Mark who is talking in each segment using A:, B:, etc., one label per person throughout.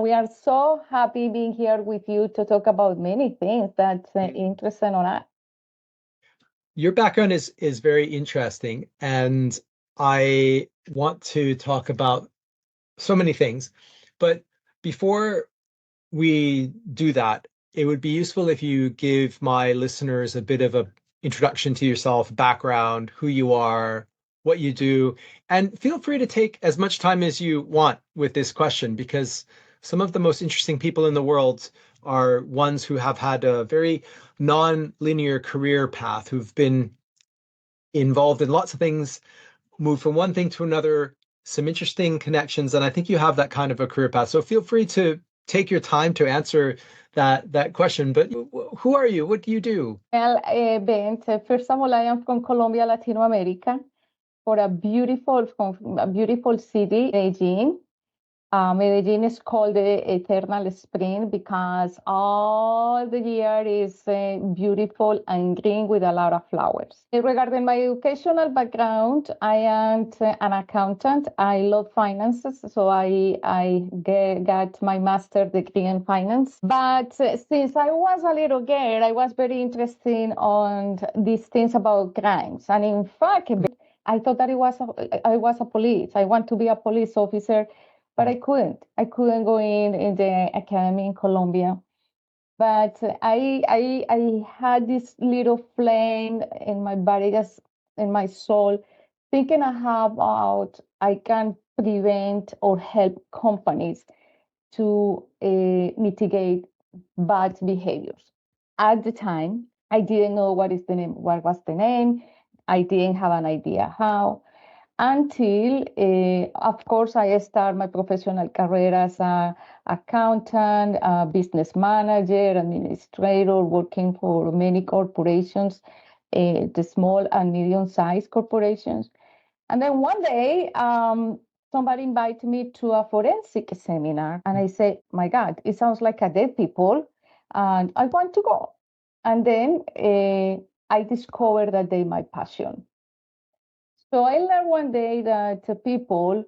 A: we are so happy being here with you to talk about many things that interesting on us.
B: Your background is very interesting, and I want to talk about so many things. But before we do that, it would be useful if you give my listeners a bit of an introduction to yourself, background, who you are, what you do, and feel free to take as much time as you want with this question, because some of the most interesting people in the world are ones who have had a very non-linear career path, who've been involved in lots of things, moved from one thing to another, some interesting connections, and I think you have that kind of a career path. So feel free to take your time to answer that question. But who are you? What do you do?
A: Well, Ben, first of all, I am from Colombia, Latin America, for a beautiful city, Medellin. Medellin is called the Eternal Spring because all the year is beautiful and green with a lot of flowers. Regarding my educational background, I am an accountant. I love finances, so I got my master's degree in finance. But since I was a little girl, I was very interested on these things about crimes. And in fact, I thought that I was a police. I want to be a police officer. But I couldn't. I couldn't go in the academy in Colombia. But I had this little flame in my body, just in my soul, thinking about I can prevent or help companies to mitigate bad behaviors. At the time, I didn't know what was the name. I didn't have an idea how. Until, of course, I start my professional career as an accountant, a business manager, administrator, working for many corporations, the small and medium-sized corporations. And then one day, somebody invited me to a forensic seminar, and I said, "My God, it sounds like a dead people, and I want to go." And then I discovered that they my passion. So I learned one day that people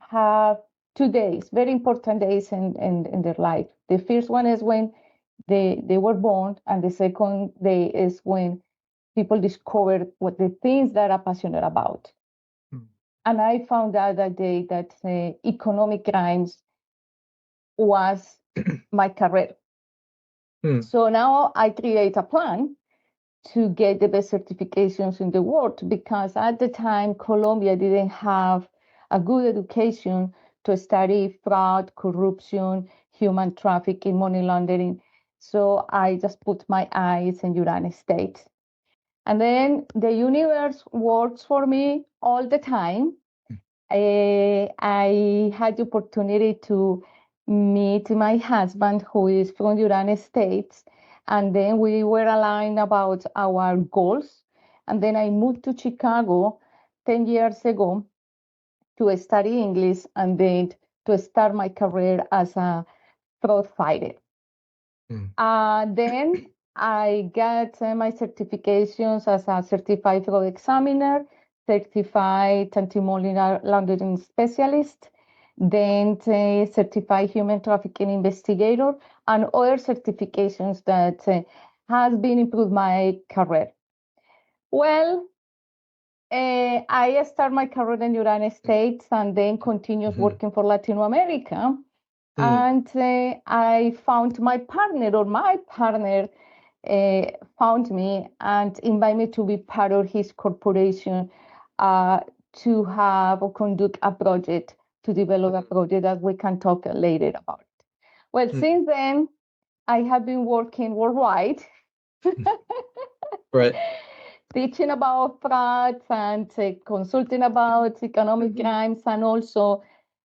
A: have 2 days, very important days in their life. The first one is when they were born, and the second day is when people discover what the things that are passionate about. And I found out that day that economic crimes was my career. So now I create a plan to get the best certifications in the world, because at the time, Colombia didn't have a good education to study fraud, corruption, human trafficking, money laundering. So I just put my eyes in United States. And then the universe works for me all the time. I had the opportunity to meet my husband, who is from the United States, and then we were aligned about our goals. And then I moved to Chicago 10 years ago to study English and then to start my career as a fraud fighter. Then I got my certifications as a certified fraud examiner, certified anti-money laundering specialist, then certified human trafficking investigator, and other certifications that has been improved my career. Well, I started my career in the United States and then continued working for Latin America. And I found my partner, or my partner found me and invited me to be part of his corporation to have or conduct a project, to develop a project that we can talk later about. Well, since then, I have been working worldwide.
B: Right.
A: Teaching about fraud and consulting about economic crimes, and also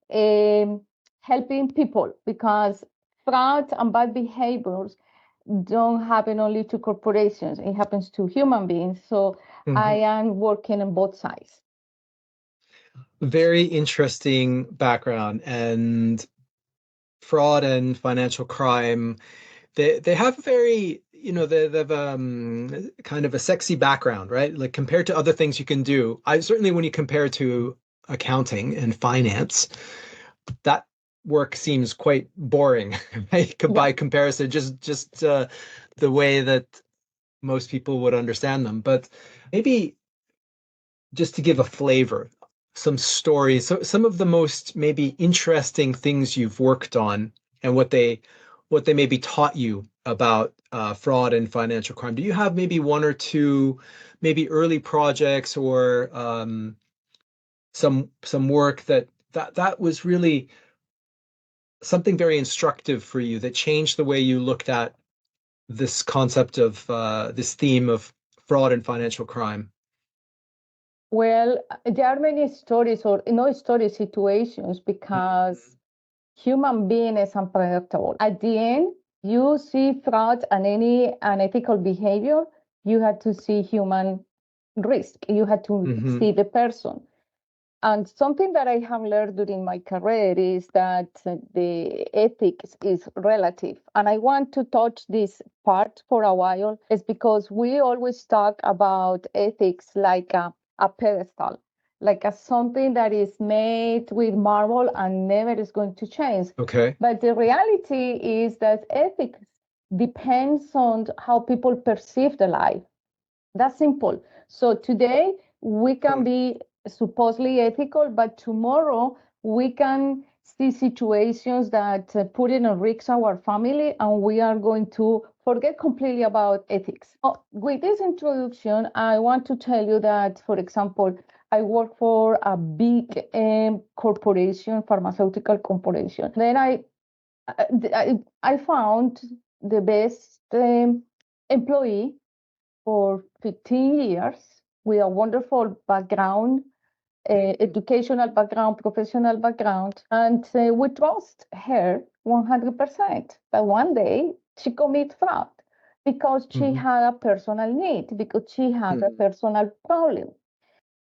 A: helping people, because fraud and bad behaviors don't happen only to corporations, it happens to human beings. So I am working on both sides.
B: Very interesting background. And fraud and financial crime, they have a very, they have kind of a sexy background, right? Like compared to other things you can do. I certainly, when you compare to accounting and finance, work seems quite boring, right? By comparison, just the way that most people would understand them. But maybe just to give a flavor, some stories, so some of the most maybe interesting things you've worked on and what they maybe taught you about fraud and financial crime. Do you have maybe one or two maybe early projects or some work that was really something very instructive for you that changed the way you looked at this concept of this theme of fraud and financial crime?
A: Well, there are many stories or no story situations because human being is unpredictable. At the end, you see fraud and any unethical behavior, you have to see human risk. You have to see the person. And something that I have learned during my career is that the ethics is relative. And I want to touch this part for a while, is because we always talk about ethics like a pedestal, like a something that is made with marble and never is going to change.
B: Okay.
A: But the reality is that ethics depends on how people perceive the life. That's simple. So today we can be supposedly ethical, but tomorrow we can see situations that put in a risk our family, and we are going to forget completely about ethics. With this introduction, I want to tell you that, for example, I work for a big corporation, pharmaceutical corporation. Then I found the best employee for 15 years with a wonderful background, educational background, professional background, and we trust her 100%. But one day she committed fraud because she had a personal need, because she had a personal problem.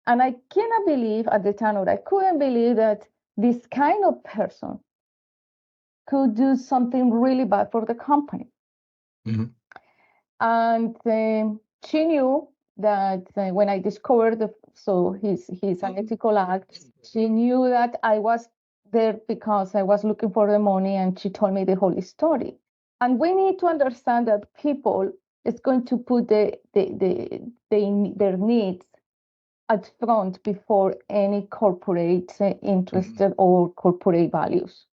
A: And I cannot believe at the time, or I couldn't believe that this kind of person could do something really bad for the company. And she knew that when I discovered his unethical act, she knew that I was there because I was looking for the money, and she told me the whole story. And we need to understand that people is going to put their needs at front before any corporate interest or corporate values.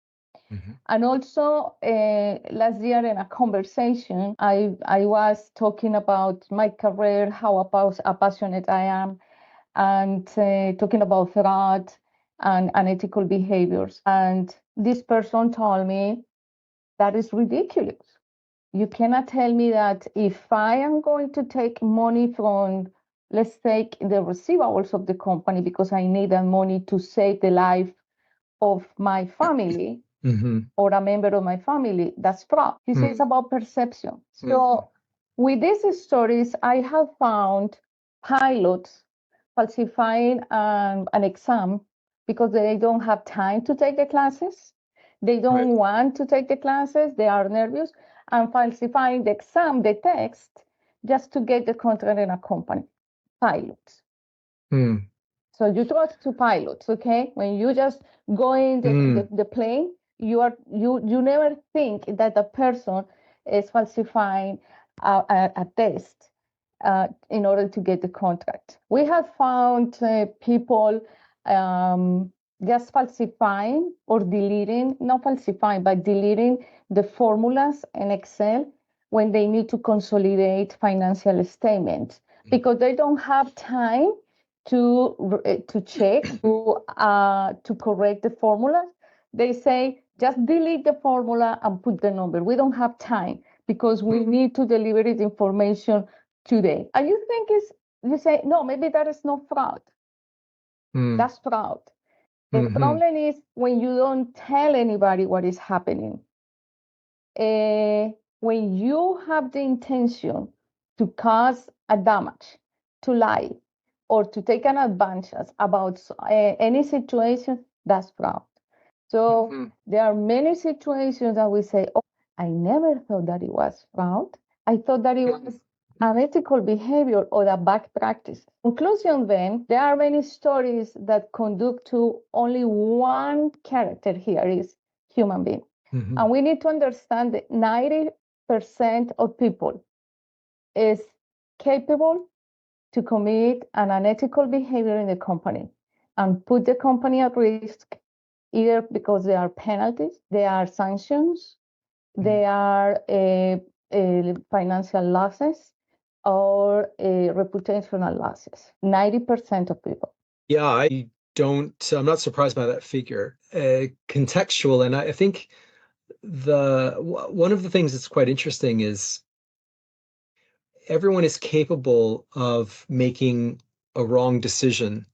A: And also, last year in a conversation, I was talking about my career, how passionate I am, and talking about fraud and unethical behaviors. And this person told me, that is ridiculous. You cannot tell me that if I am going to take money from, let's take the receivables of the company because I need that money to save the life of my family, or a member of my family, that's fraud. This is about perception. So with these stories, I have found pilots falsifying an exam because they don't have time to take the classes. They don't want to take the classes. They are nervous, and falsifying the exam, the text, just to get the contract in a company. Pilots. So you trust to pilots, okay? When you just go in the plane, you never think that the person is falsifying a test in order to get the contract. We have found people just falsifying or deleting, not falsifying, but deleting the formulas in Excel when they need to consolidate financial statements because they don't have time to check, to correct the formula. They say, just delete the formula and put the number. We don't have time because we need to deliver this information today. And you say, no, maybe that is not fraud. That's fraud. The problem is when you don't tell anybody what is happening. When you have the intention to cause a damage, to lie, or to take an advantage about any situation, that's fraud. So there are many situations that we say, oh, I never thought that it was fraud. I thought that it was unethical behavior or a bad practice. Conclusion then, there are many stories that conduct to only one character here is human being.
B: Mhm.
A: And we need to understand that 90% of people is capable to commit an unethical behavior in the company and put the company at risk, either because there are penalties, there are sanctions, there are financial losses, or reputational losses. 90% of people.
B: Yeah, I'm not surprised by that figure. Contextual, and I think one of the things that's quite interesting is everyone is capable of making a wrong decision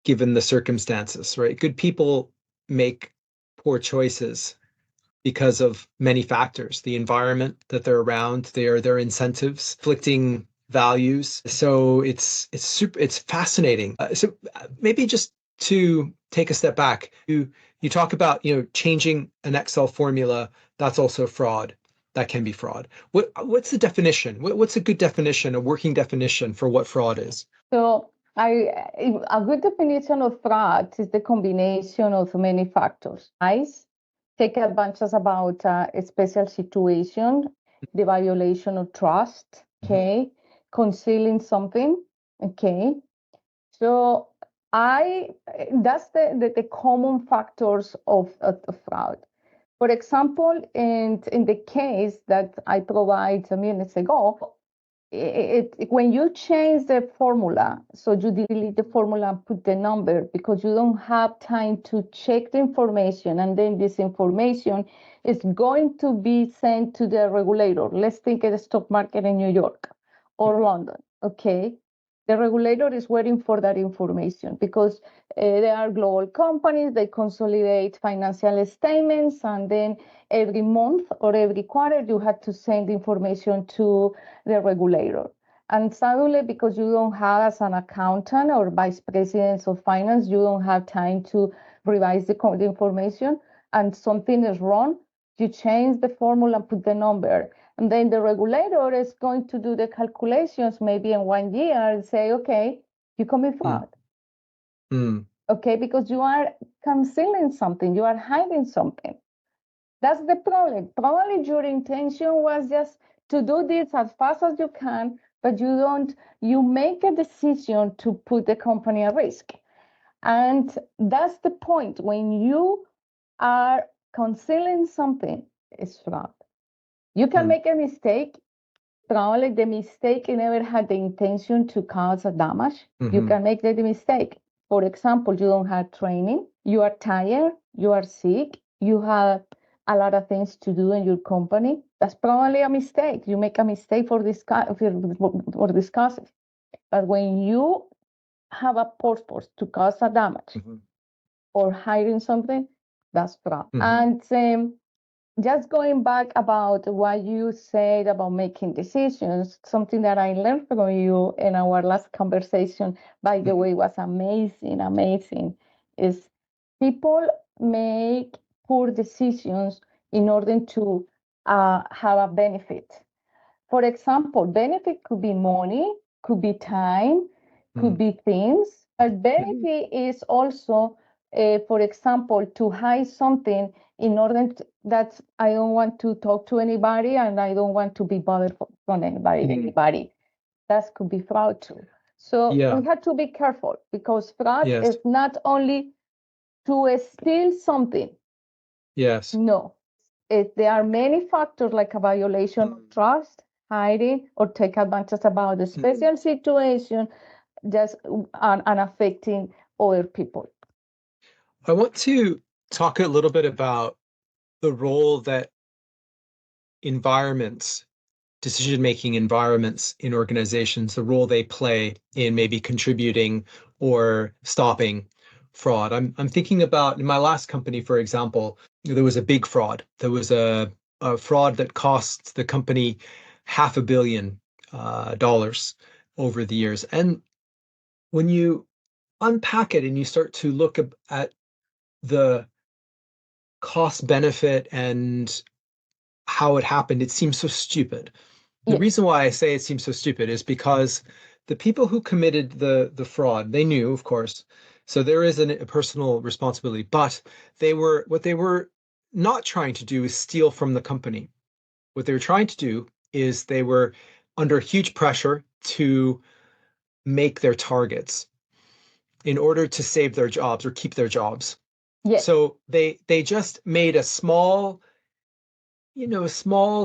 B: given the circumstances, right? Good people make poor choices because of many factors, the environment that they're around, their incentives, conflicting values. So it's fascinating. Maybe just to take a step back, you talk about, changing an Excel formula, that's also fraud. That can be fraud. What's the definition? What's a good definition, a working definition for what fraud is?
A: So a good definition of fraud is the combination of many factors. Lies, take advantage about a special situation, the violation of trust, okay, concealing something, okay. So that's the common factors of fraud. For example, in the case that I provided a minutes ago, when you change the formula, so you delete the formula and put the number because you don't have time to check the information, and then this information is going to be sent to the regulator. Let's think of the stock market in New York or London, okay? The regulator is waiting for that information because they are global companies, they consolidate financial statements, and then every month or every quarter you have to send information to the regulator. And suddenly, because you don't have, as an accountant or vice president of finance, you don't have time to revise the information, and something is wrong, you change the formula and put the number. And then the regulator is going to do the calculations maybe in 1 year and say, okay, you commit fraud.
B: Mm.
A: Okay, because you are concealing something, you are hiding something. That's the problem. Probably your intention was just to do this as fast as you can, but you make a decision to put the company at risk. And that's the point. When you are concealing something, it's fraud. You can make a mistake. Probably the mistake never had the intention to cause a damage. You can make the mistake. For example, you don't have training, you are tired, you are sick, you have a lot of things to do in your company. That's probably a mistake. You make a mistake for discussing. But when you have a purpose to cause a damage or hiding something, that's fraud. And just going back about what you said about making decisions, something that I learned from you in our last conversation, by the way, was amazing, is people make poor decisions in order to have a benefit. For example, benefit could be money, could be time, could be things. But benefit is also, for example, to hide something in order that I don't want to talk to anybody and I don't want to be bothered from anybody. That could be fraud too. So we have to be careful because fraud is not only to steal something.
B: Yes.
A: No. There are many factors like a violation of trust, hiding, or take advantage about the special situation, just and affecting other people.
B: I want to talk a little bit about the role that environments, decision-making environments in organizations, the role they play in maybe contributing or stopping fraud. I'm thinking about in my last company, for example, there was a big fraud. There was a fraud that cost the company $500 million over the years. And when you unpack it and you start to look at the cost benefit and how it happened, it seems so stupid. The reason why I say it seems so stupid is because the people who committed the fraud, they knew, of course, So there is a personal responsibility, but what they were not trying to do is steal from the company. What they were trying to do is they were under huge pressure to make their targets in order to save their jobs or keep their jobs.
A: Yes.
B: So they just made a small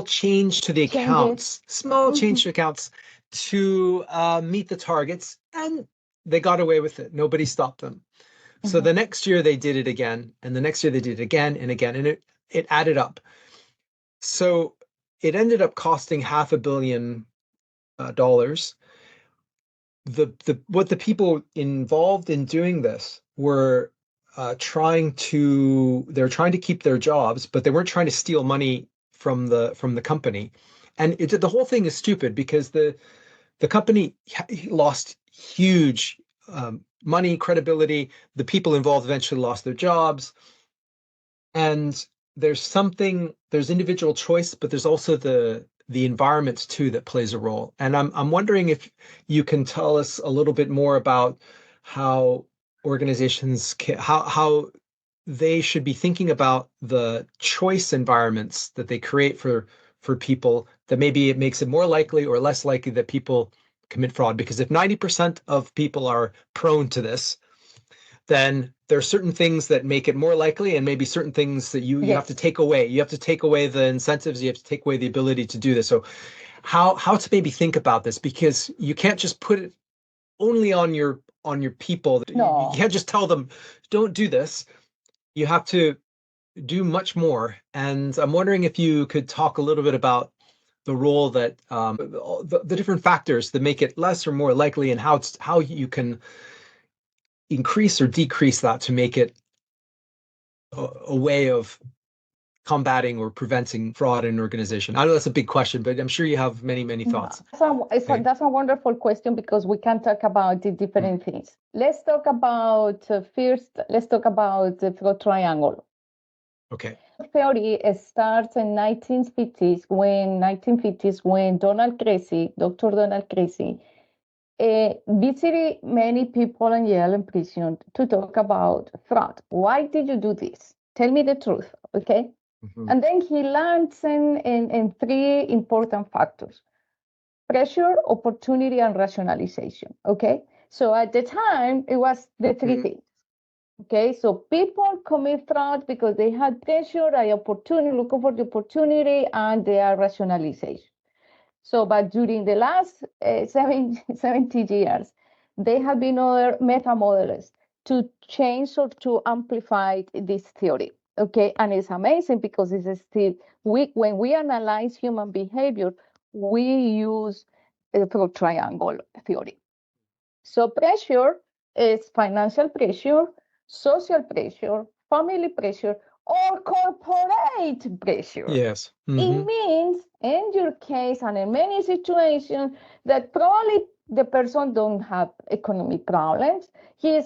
B: change to the accounts, small change to accounts to meet the targets, and they got away with it. Nobody stopped them. So the next year they did it again, and the next year they did it again and again, and it added up. So it ended up costing $500 million. What the people involved in doing this were trying to keep their jobs, but they weren't trying to steal money from the company. And the whole thing is stupid because the company lost huge money, credibility. The people involved eventually lost their jobs. And there's individual choice, but there's also the environment too that plays a role. And I'm wondering if you can tell us a little bit more about how organizations how they should be thinking about the choice environments that they create for people, that maybe it makes it more likely or less likely that people commit fraud. Because if 90% of people are prone to this, then there are certain things that make it more likely, and maybe certain things that you have to take away. You have to take away the incentives. You have to take away the ability to do this. So how to maybe think about this, because you can't just put it only on your people.
A: No.
B: You can't just tell them, don't do this. You have to do much more. And I'm wondering if you could talk a little bit about the role that the different factors that make it less or more likely, and how you can increase or decrease that to make it a way of combating or preventing fraud in an organization. I know that's a big question, but I'm sure you have many thoughts.
A: That's a wonderful question, because we can talk about the different things. Let's talk about the fraud triangle.
B: Okay.
A: Theory starts in 1950s when Dr. Donald Creasy, visited many people in jail and prison to talk about fraud. Why did you do this? Tell me the truth, okay? And then he lands in three important factors: pressure, opportunity, and rationalization, okay? So at the time, it was the three things. Okay, so people commit fraud because they had pressure, looking for the opportunity, and their rationalization. So, but during the last 70 years, there have been other meta models to change or to amplify this theory. Okay, and it's amazing because it's still, when we analyze human behavior, we use the fraud triangle theory. So pressure is financial pressure, social pressure, family pressure, or corporate pressure.
B: Yes.
A: It means, in your case and in many situations, that probably the person don't have economic problems. He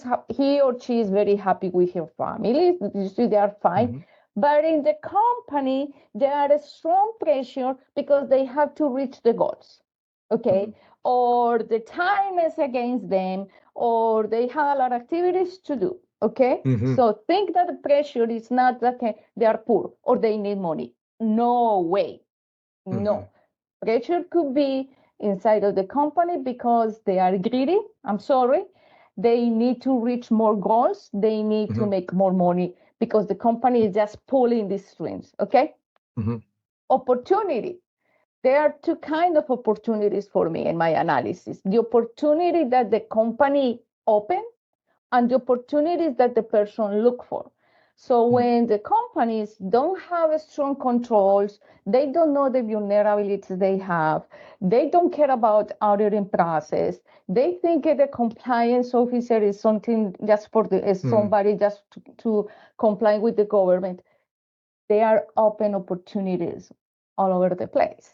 A: or she is very happy with her family. Usually they are fine. But in the company, there is strong pressure because they have to reach the goals. Okay. Or the time is against them, or they have a lot of activities to do. Okay. So think that the pressure is not that they are poor or they need money. No way. No. Pressure could be inside of the company because they are greedy. I'm sorry. They need to reach more goals. They need to make more money because the company is just pulling the strings. Okay. Opportunity. There are two kinds of opportunities for me in my analysis: the opportunity that the company open and the opportunities that the person look for. So when the companies don't have strong controls, they don't know the vulnerabilities they have, they don't care about auditing process, they think the compliance officer is something just for somebody just to comply with the government. There are open opportunities all over the place.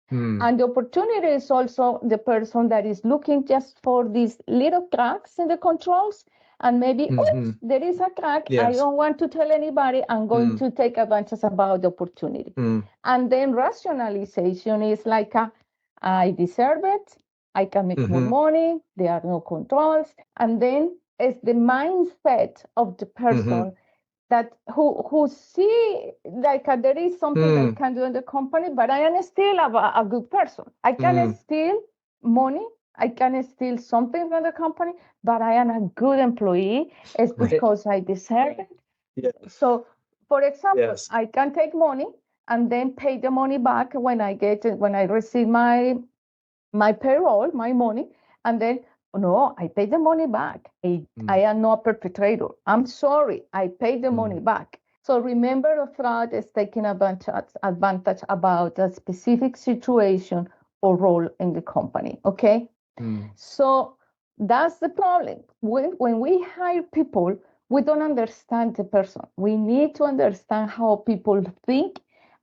A: And the opportunity is also the person that is looking just for these little cracks in the controls, and maybe, oops, there is a crack. I don't want to tell anybody. I'm going to take advantage about the opportunity. And then rationalization is like, I deserve it. I can make more money. There are no controls. And then is the mindset of the person that who see like there is something that I can do in the company, but I am still a good person. I can steal money, I can steal something from the company, but I am a good employee. It's because I deserve it.
B: Yes.
A: So, for example,
B: Yes.
A: I can take money and then pay the money back when I receive my payroll, my money, and then no, I pay the money back. I am not a perpetrator. I'm sorry, I pay the money back. So remember, a fraud is taking advantage about a specific situation or role in the company. Okay, so that's the problem. When we hire people, we don't understand the person. We need to understand how people think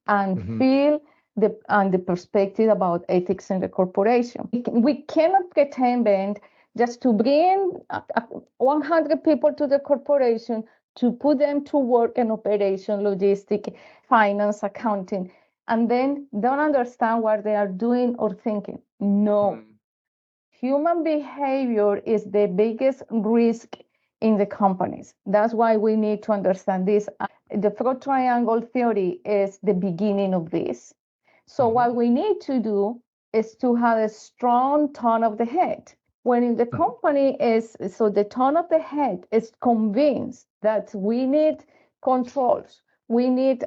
A: and feel the perspective about ethics in the corporation. We cannot pretend just to bring 100 people to the corporation to put them to work in operation, logistic, finance, accounting, and then don't understand what they are doing or thinking. No. Human behavior is the biggest risk in the companies. That's why we need to understand this. The fraud triangle theory is the beginning of this. So what we need to do is to have a strong tone of the head. When in the company so the tone of the head is convinced that we need controls, we need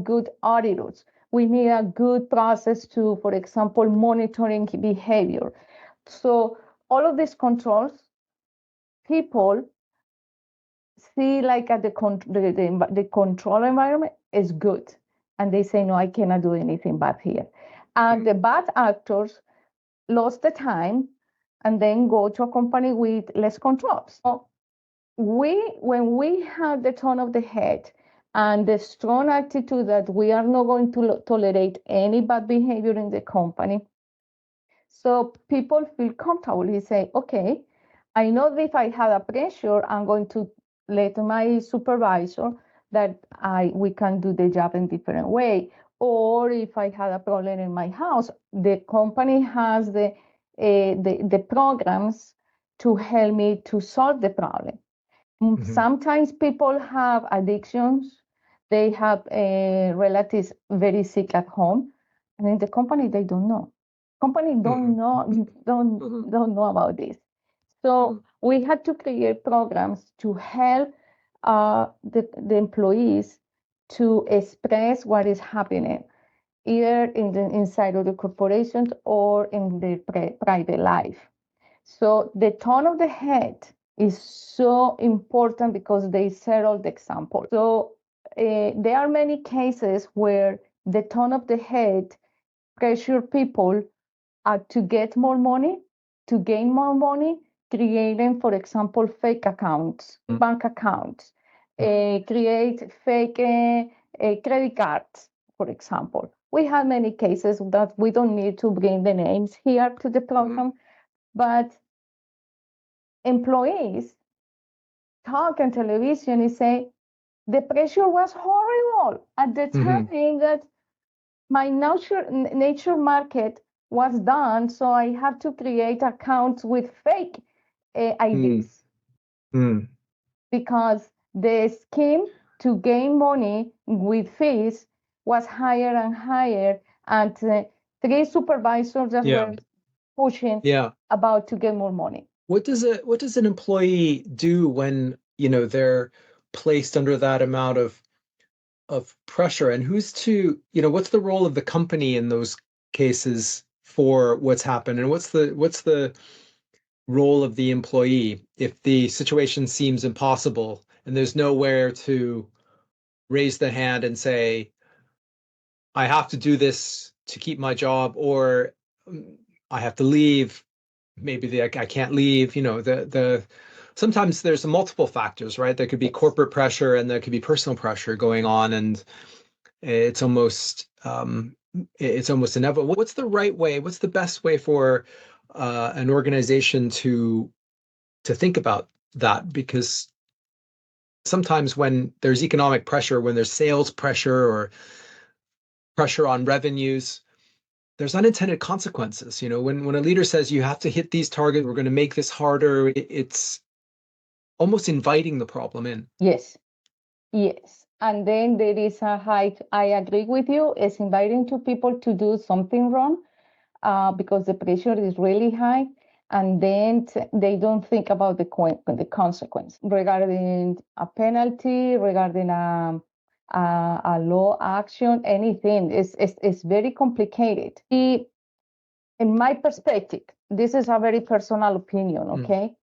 A: good auditors, we need a good process to, for example, monitoring behavior. So all of these controls, people see like at the control environment is good, and they say, no, I cannot do anything bad here. And the bad actors lost the time and then go to a company with less controls. So when we have the tone of the head and the strong attitude that we are not going to tolerate any bad behavior in the company, so people feel comfortable. He say, okay, I know that if I have a pressure, I'm going to let my supervisor that we can do the job in different way. Or if I had a problem in my house, the company has the programs to help me to solve the problem. Sometimes people have addictions. They have relatives very sick at home, and in the company they don't know. Company don't know about this. So we had to create programs to help the employees to express what is happening, either inside of the corporation or in their private life. So the tone of the head is so important because they settle the example. So there are many cases where the tone of the head pressure people to get more money, to gain more money, creating, for example, fake accounts, bank accounts, create fake credit cards, for example. We have many cases that we don't need to bring the names here to the program, but employees talk on television and say, the pressure was horrible at the time that my nature market was done, so I had to create accounts with fake IDs because the scheme to gain money with fees was higher and higher, and three supervisors that were pushing about to get more money.
B: What does an employee do when, they're placed under that amount of pressure, and what's the role of the company in those cases for what's happened, and what's the role of the employee if the situation seems impossible and there's nowhere to raise the hand and say, I have to do this to keep my job, or I have to leave. Maybe I can't leave. Sometimes there's multiple factors, right? There could be corporate pressure and there could be personal pressure going on, and it's almost inevitable. What's the right way? What's the best way for an organization to think about that? Because sometimes when there's economic pressure, when there's sales pressure or pressure on revenues, there's unintended consequences. When a leader says you have to hit these targets, we're going to make this harder, it's almost inviting the problem in.
A: Yes. Yes. And then there is a high, I agree with you, is inviting two people to do something wrong because the pressure is really high. And then they don't think about the consequence regarding a penalty, regarding a law action, anything. It's very complicated. In my perspective, this is a very personal opinion, okay?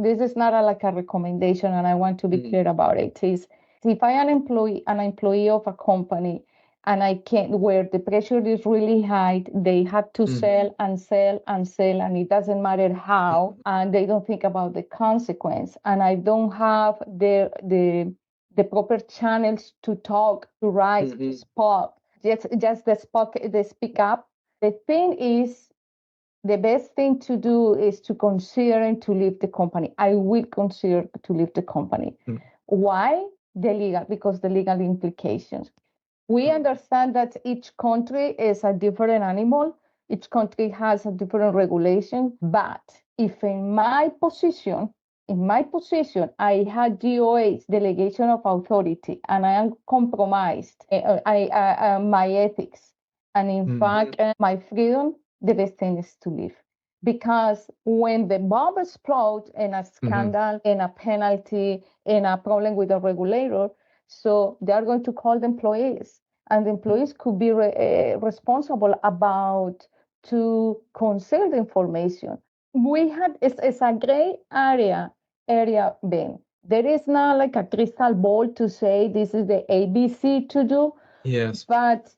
A: This is not like a recommendation, and I want to be clear about it. Is if I am an employee of a company, and I can't, where the pressure is really high, they have to sell and sell and sell, and it doesn't matter how, and they don't think about the consequence, and I don't have the proper channels to talk, to write, to speak, just the speak up. The thing is, the best thing to do is to consider to leave the company. I will consider to leave the company. Why? Because the legal implications. We understand that each country is a different animal. Each country has a different regulation. But if in my position, I had DOA's delegation of authority, and I am compromised, my ethics, and in fact, my freedom, the best thing is to leave. Because when the bomb explodes in a scandal, in a penalty, in a problem with a regulator, so they are going to call the employees, and the employees could be responsible about to conceal the information. It's a gray area, Ben. There is not like a crystal ball to say this is the ABC to do.
B: Yes.
A: But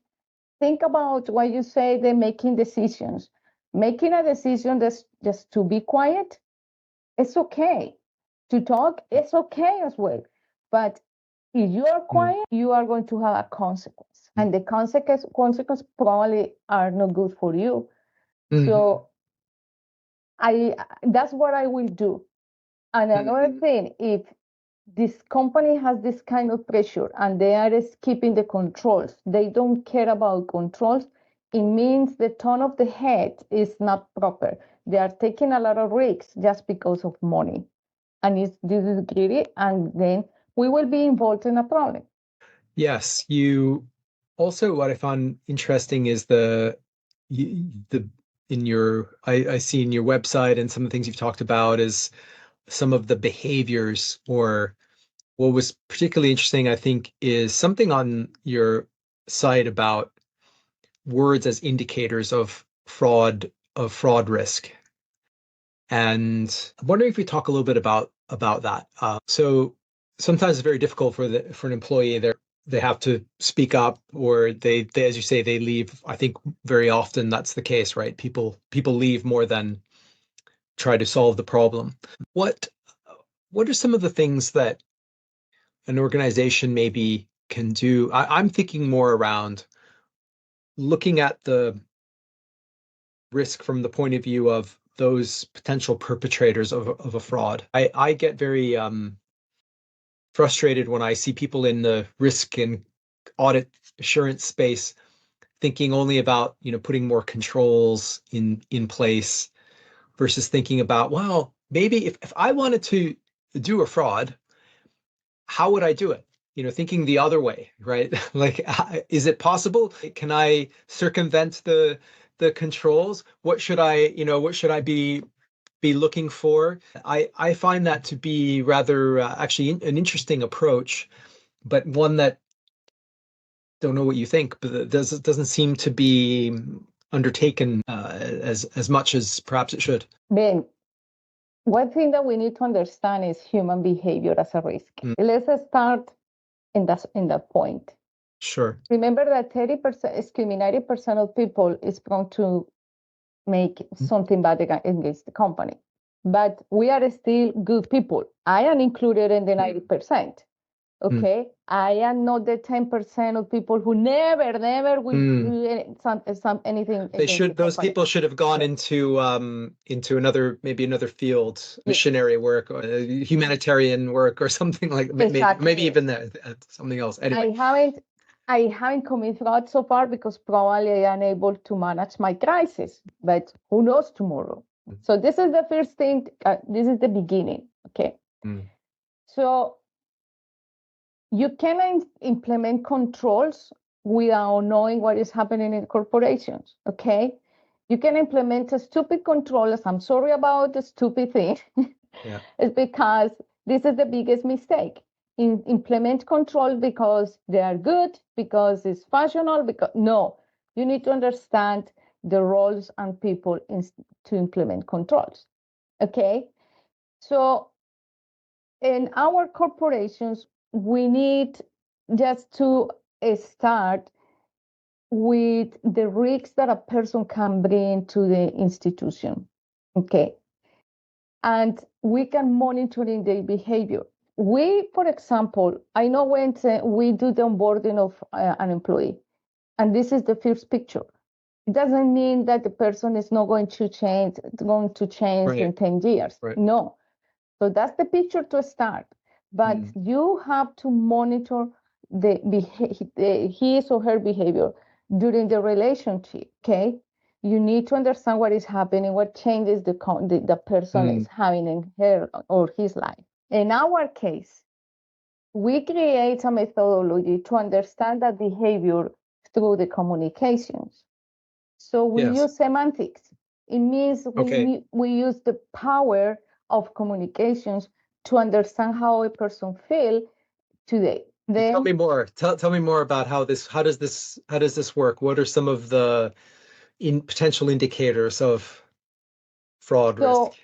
A: think about what you say, they're making decisions. Making a decision that's just to be quiet, it's okay. To talk, it's okay as well. But if you are quiet, you are going to have a consequence. And the consequence probably are not good for you. So that's what I will do. And another thing, if this company has this kind of pressure and they are skipping the controls, they don't care about controls, it means the tone of the head is not proper. They are taking a lot of risks just because of money. And this is greedy, and then we will be involved in a problem.
B: Yes, what I found interesting is I see in your website and some of the things you've talked about is some of the behaviors, or what was particularly interesting, I think, is something on your site about words as indicators of fraud risk. And I'm wondering if we talk a little bit about that. So sometimes it's very difficult for an employee. They have to speak up, or they, as you say, they leave. I think very often that's the case, right? People leave more than try to solve the problem. What are some of the things that an organization maybe can do? I'm thinking more around looking at the risk from the point of view of those potential perpetrators of a fraud. I get very frustrated when I see people in the risk and audit assurance space thinking only about, putting more controls in place versus thinking about, well, maybe if I wanted to do a fraud, how would I do it? Thinking the other way, right? Like, is it possible? Can I circumvent the controls? What should I be looking for? I find that to be rather actually an interesting approach, but one that, don't know what you think, but it doesn't seem to be undertaken as much as perhaps it should.
A: Ben, one thing that we need to understand is human behavior as a risk. Let's start in that point.
B: Sure.
A: Remember that 90% of people is prone to make something bad against the company. But we are still good people. I am included in the 90%. Okay, I am not the 10% of people who never will do anything.
B: Those people should have gone into maybe another field, missionary work, or humanitarian work, or something like maybe even something else. Anyway,
A: I haven't committed fraud so far because probably I am able to manage my crisis, but who knows tomorrow? So this is the first thing. This is the beginning. Okay. So you cannot implement controls without knowing what is happening in corporations, okay? You can implement a stupid control. I'm sorry about the stupid thing.
B: Yeah.
A: It's because this is the biggest mistake. Implement control because they are good, because it's functional, because no, you need to understand the roles and people to implement controls, okay? So in our corporations, we need just to start with the risks that a person can bring to the institution, okay? And we can monitor their behavior. We, for example, I know when we do the onboarding of an employee, and this is the first picture. It doesn't mean that the person is not going to change
B: Right.
A: in 10 years.
B: Right.
A: No. So that's the picture to start. But you have to monitor his or her behavior during the relationship, okay? You need to understand what is happening, what changes the person is having in her or his life. In our case, we create a methodology to understand that behavior through the communications. So we use semantics. It means we use the power of communications to understand how a person feels today. Then
B: tell me more. Tell me more about how does this work? What are some of the potential indicators of fraud risk?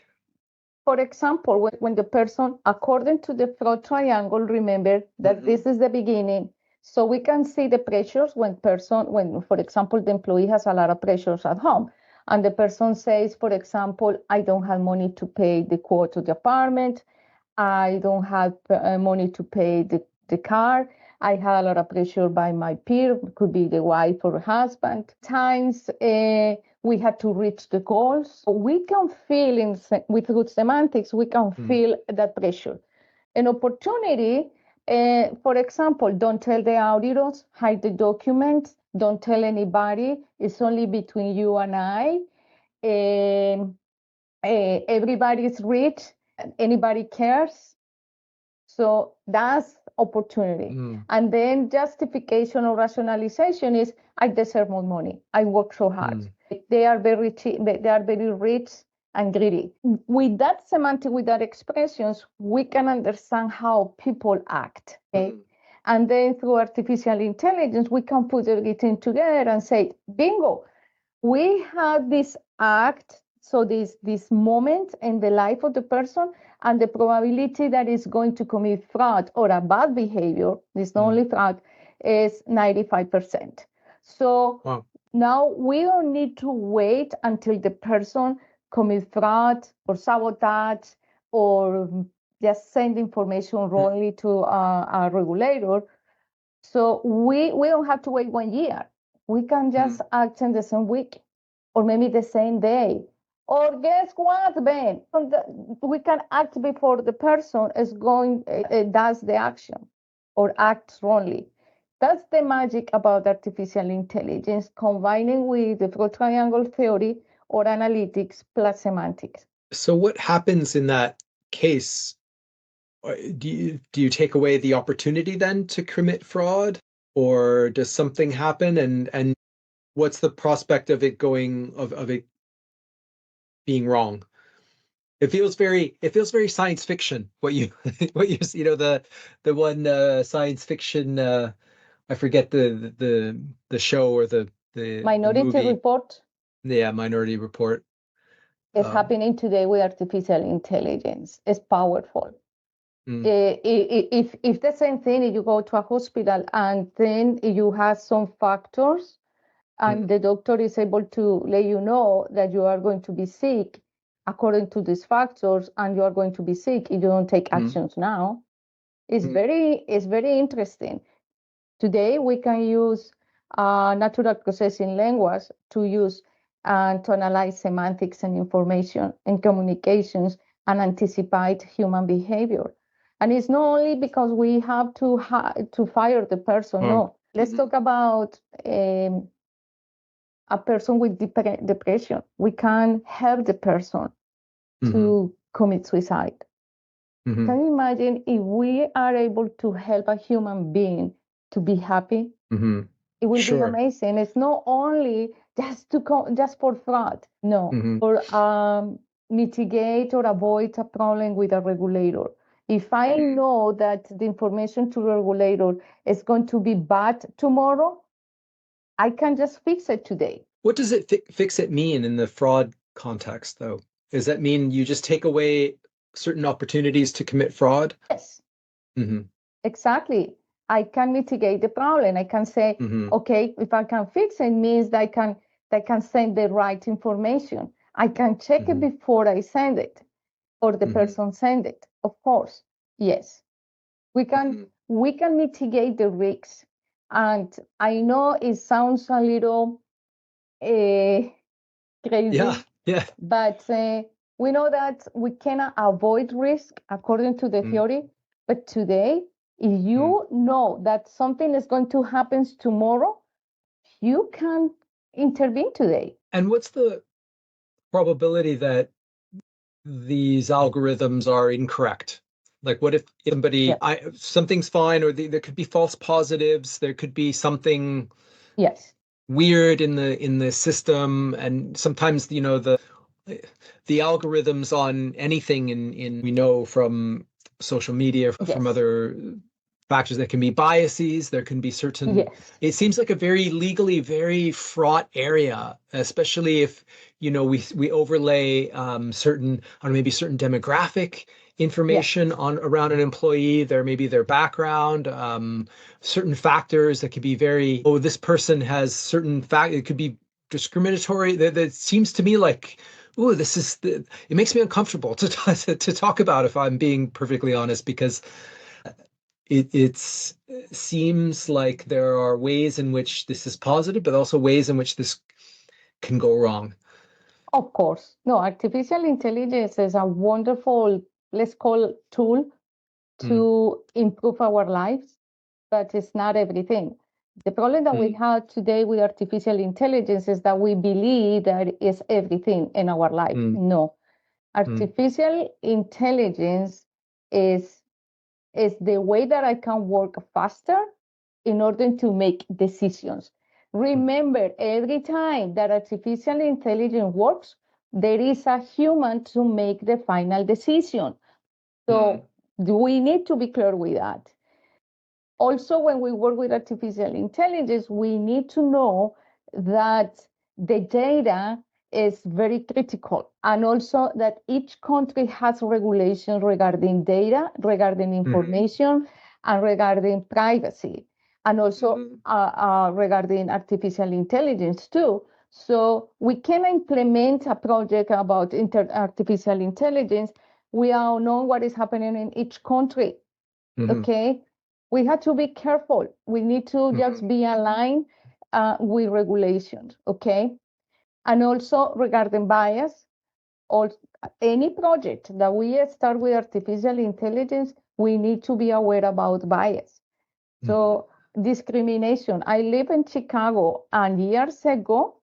A: For example, when the person, according to the fraud triangle, remember that this is the beginning. So we can see the pressures when, for example, the employee has a lot of pressures at home. And the person says, for example, I don't have money to pay the quote to the apartment. I don't have money to pay the car. I had a lot of pressure by my peer, could be the wife or husband. Times we had to reach the goals. So we can feel with good semantics, we can feel that pressure. An opportunity, for example, don't tell the auditors, hide the documents, don't tell anybody. It's only between you and I. Everybody is rich, anybody cares. So that's opportunity. And then justification or rationalization is I deserve more money. I work so hard. They are very rich and greedy. With that semantic, with that expressions, we can understand how people act. Okay? And then through artificial intelligence, we can put everything together and say, bingo, we have this act, so this moment in the life of the person, and the probability that is going to commit fraud or a bad behavior, this not only fraud, is 95%. So now we don't need to wait until the person commits fraud or sabotage or just send information wrongly to a regulator. So we don't have to wait 1 year. We can just act in the same week or maybe the same day. Or guess what, Ben? We can act before the person is does the action or acts wrongly. That's the magic about artificial intelligence, combining with the fraud triangle theory or analytics plus semantics.
B: So what happens in that case? Do you take away the opportunity then to commit fraud, or does something happen and what's the prospect of it being wrong? It feels very science fiction. What you the one science fiction I forget the show or the
A: Minority
B: movie.
A: Report.
B: Yeah, Minority Report.
A: It's happening today with artificial intelligence. It's powerful. If the same thing, if you go to a hospital and then you have some factors and the doctor is able to let you know that you are going to be sick according to these factors and you are going to be sick if you don't take actions now, it's very interesting. Today we can use natural processing language to use and to analyze semantics and information and communications and anticipate human behavior. And it's not only because we have to fire the person. No, let's talk about a person with depression. We can help the person to commit suicide.
B: Mhm.
A: Can you imagine if we are able to help a human being to be happy?
B: Mhm.
A: It will be
B: Sure.
A: amazing. It's not only just for fraud, no,
B: Mhm.
A: or mitigate or avoid a problem with a regulator. If I know that the information to the regulator is going to be bad tomorrow, I can just fix it today.
B: What does it fix it mean in the fraud context, though? Does that mean you just take away certain opportunities to commit fraud?
A: Yes,
B: Mhm.
A: exactly. I can mitigate the problem. I can say,
B: Mhm.
A: okay, if I can fix it, means that I can send the right information. I can check it
B: Mhm.
A: before I send it, or the
B: Mhm.
A: person send it. Of course, yes,
B: Mhm.
A: we can mitigate the risks. And I know it sounds a little uh,
B: Yeah.
A: crazy,
B: Yeah.
A: but we know that we cannot avoid risk according to the
B: Mm.
A: theory. But today, if you know that something is going to happen tomorrow, you can intervene today.
B: And what's the probability that these algorithms are incorrect? Like, what if somebody,
A: Yes,
B: something's fine, or there could be false positives, there could be something
A: yes,
B: weird in the system, and sometimes, the algorithms on anything in we know from social media, from
A: yes,
B: other factors, there can be biases, there can be certain,
A: yes,
B: it seems like a very legally very fraught area, especially if we overlay certain, on maybe certain demographic
A: yes,
B: information on around an employee, maybe their background, certain factors that could be very, oh, this person has certain fact, it could be discriminatory. That seems to me like, oh, it makes me uncomfortable to talk about, if I'm being perfectly honest, because it seems like there are ways in which this is positive, but also ways in which this can go wrong.
A: of course. No, artificial intelligence is a wonderful, let's call tool
B: Mm,
A: to improve our lives, but it's not everything. The problem that we
B: mm,
A: have today with artificial intelligence is that we believe that it is everything in our life.
B: mm,
A: No,
B: mm,
A: artificial intelligence is is the way that I can work faster in order to make decisions.
B: mm,
A: Remember, every time that artificial intelligence works, there is a human to make the final decision.
B: mm,
A: So we need to be clear with that. Also, when we work with artificial intelligence, we need to know that the data is very critical, and also that each country has regulations regarding data, regarding
B: mm,
A: information, and regarding privacy, and also
B: mm,
A: regarding artificial intelligence too. So we can implement a project about artificial intelligence. We all know what is happening in each country.
B: mm,
A: Okay, we have to be careful. We need to just be aligned with regulations. Okay, and also regarding bias, or any project that we start with artificial intelligence, we need to be aware about bias.
B: mm,
A: So discrimination. I live in Chicago, and years ago,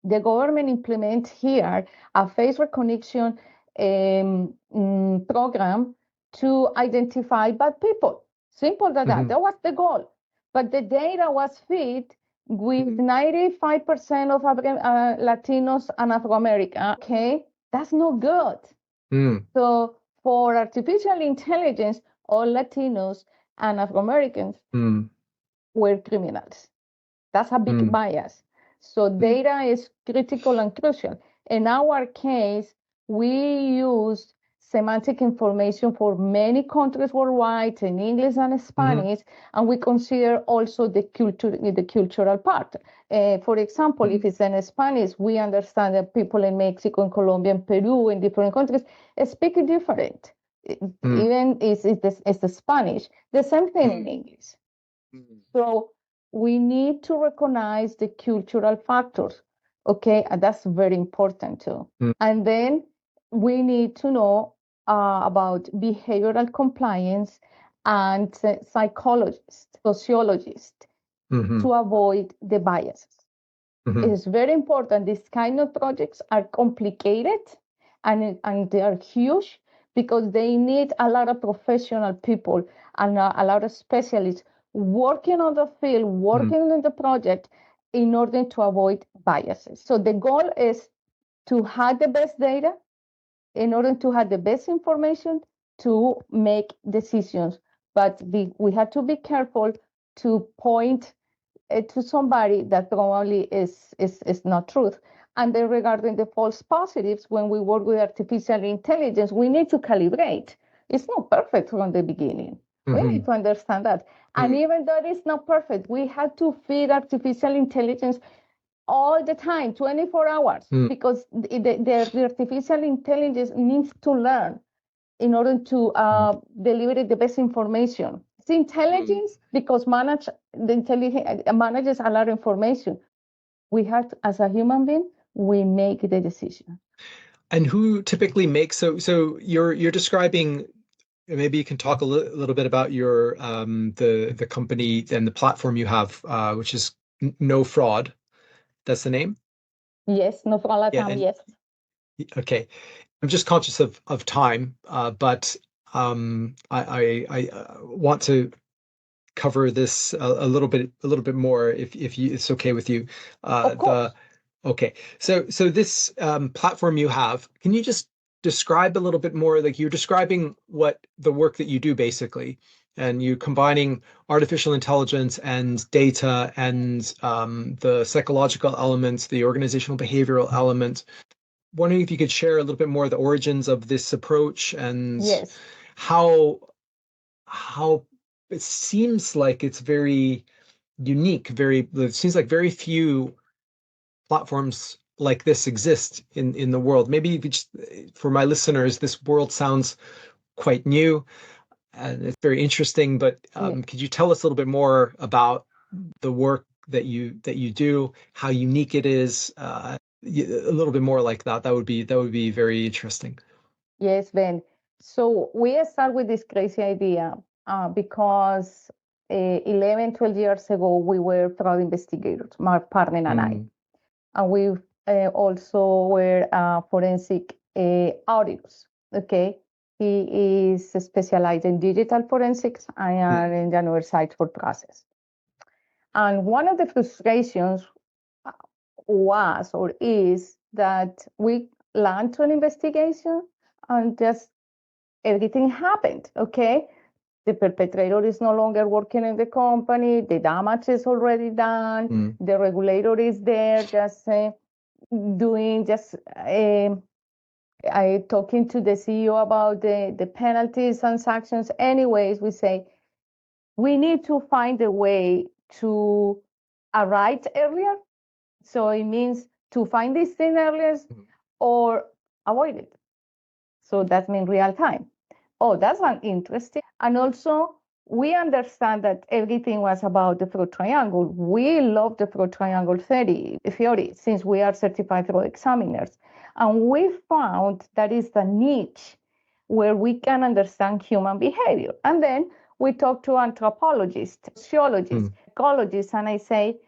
A: the government implement here a face recognition program to identify bad people. Simple as that.
B: mm,
A: That was the goal. But the data was fed with
B: mm,
A: 95% of Latinos and Afro American. Okay, that's not good.
B: mm,
A: So for artificial intelligence, all Latinos and Afro Americans
B: mm,
A: were criminals. That's a big
B: mm,
A: bias. So
B: mm,
A: data is critical and crucial. In our case, we use semantic information for many countries worldwide in English and
B: mm,
A: Spanish, and we consider also the cultural part. For example, if
B: mm,
A: it's in Spanish, we understand that people in Mexico, and Colombia, and Peru, in different countries, speak different.
B: mm,
A: Even it's the Spanish. The same thing in
B: mm,
A: English.
B: mm,
A: So we need to recognize the cultural factors. Okay, and that's very important too.
B: mm,
A: And then we need to know about behavioral compliance and psychologists, sociologists
B: mhm,
A: to avoid the biases.
B: mhm,
A: It's very important. These kind of projects are complicated and they are huge, because they need a lot of professional people and a lot of specialists working on the field, working on the project in order to avoid biases. So the goal is to have the best data in order to have the best information to make decisions. But we have to be careful to point to somebody that probably is not truth. And then regarding the false positives, when we work with artificial intelligence, we need to calibrate. It's not perfect from the beginning. We need to understand that. And even though it's not perfect, we have to feed artificial intelligence all the time, 24 hours, because the artificial intelligence needs to learn in order to deliver the best information. It's intelligence because the intelligence manages a lot of information. We have to, as a human being, we make the decision.
B: And who typically makes, so you're describing, maybe you can talk a little bit about your the company and the platform you have, which is No Fraud. That's the name?
A: Yes, no fraud. Yes.
B: Okay. I'm just conscious of time, but I want to cover this a little bit more if it's okay with you.
A: Of course.
B: Okay. So this platform you have, can you just describe a little bit more? Like, you're describing what the work that you do basically, and you combining artificial intelligence and data and the psychological elements, the organizational behavioral elements. Wondering if you could share a little bit more of the origins of this approach and
A: Yes.
B: how it seems like it's very unique. It seems like very few platforms like this exist in the world. Maybe you could just, for my listeners, this world sounds quite new and it's very interesting, but could you tell us a little bit more about the work that you do, how unique it is, a little bit more like that? That would be very interesting.
A: Yes, Ben. So we start with this crazy idea because 11, 12 years ago, we were fraud investigators, my partner and I. And we also were forensic auditors, okay? He is specialized in digital forensics. I am in the other side for process. And one of the frustrations was or is that we launch an investigation and just everything happened, okay? The perpetrator is no longer working in the company, the damage is already done, the regulator is there just doing, just talking to the CEO about the penalties and sanctions. Anyways, we say, we need to find a way to arrive earlier. So it means to find this thing earlier or avoid it. So that means real time. Oh, that's one interesting. And also, we understand that everything was about the fraud triangle. We love the fraud triangle theory since we are certified fraud examiners. And we found that is the niche where we can understand human behavior. And then we talk to anthropologists, sociologists, psychologists, and I say,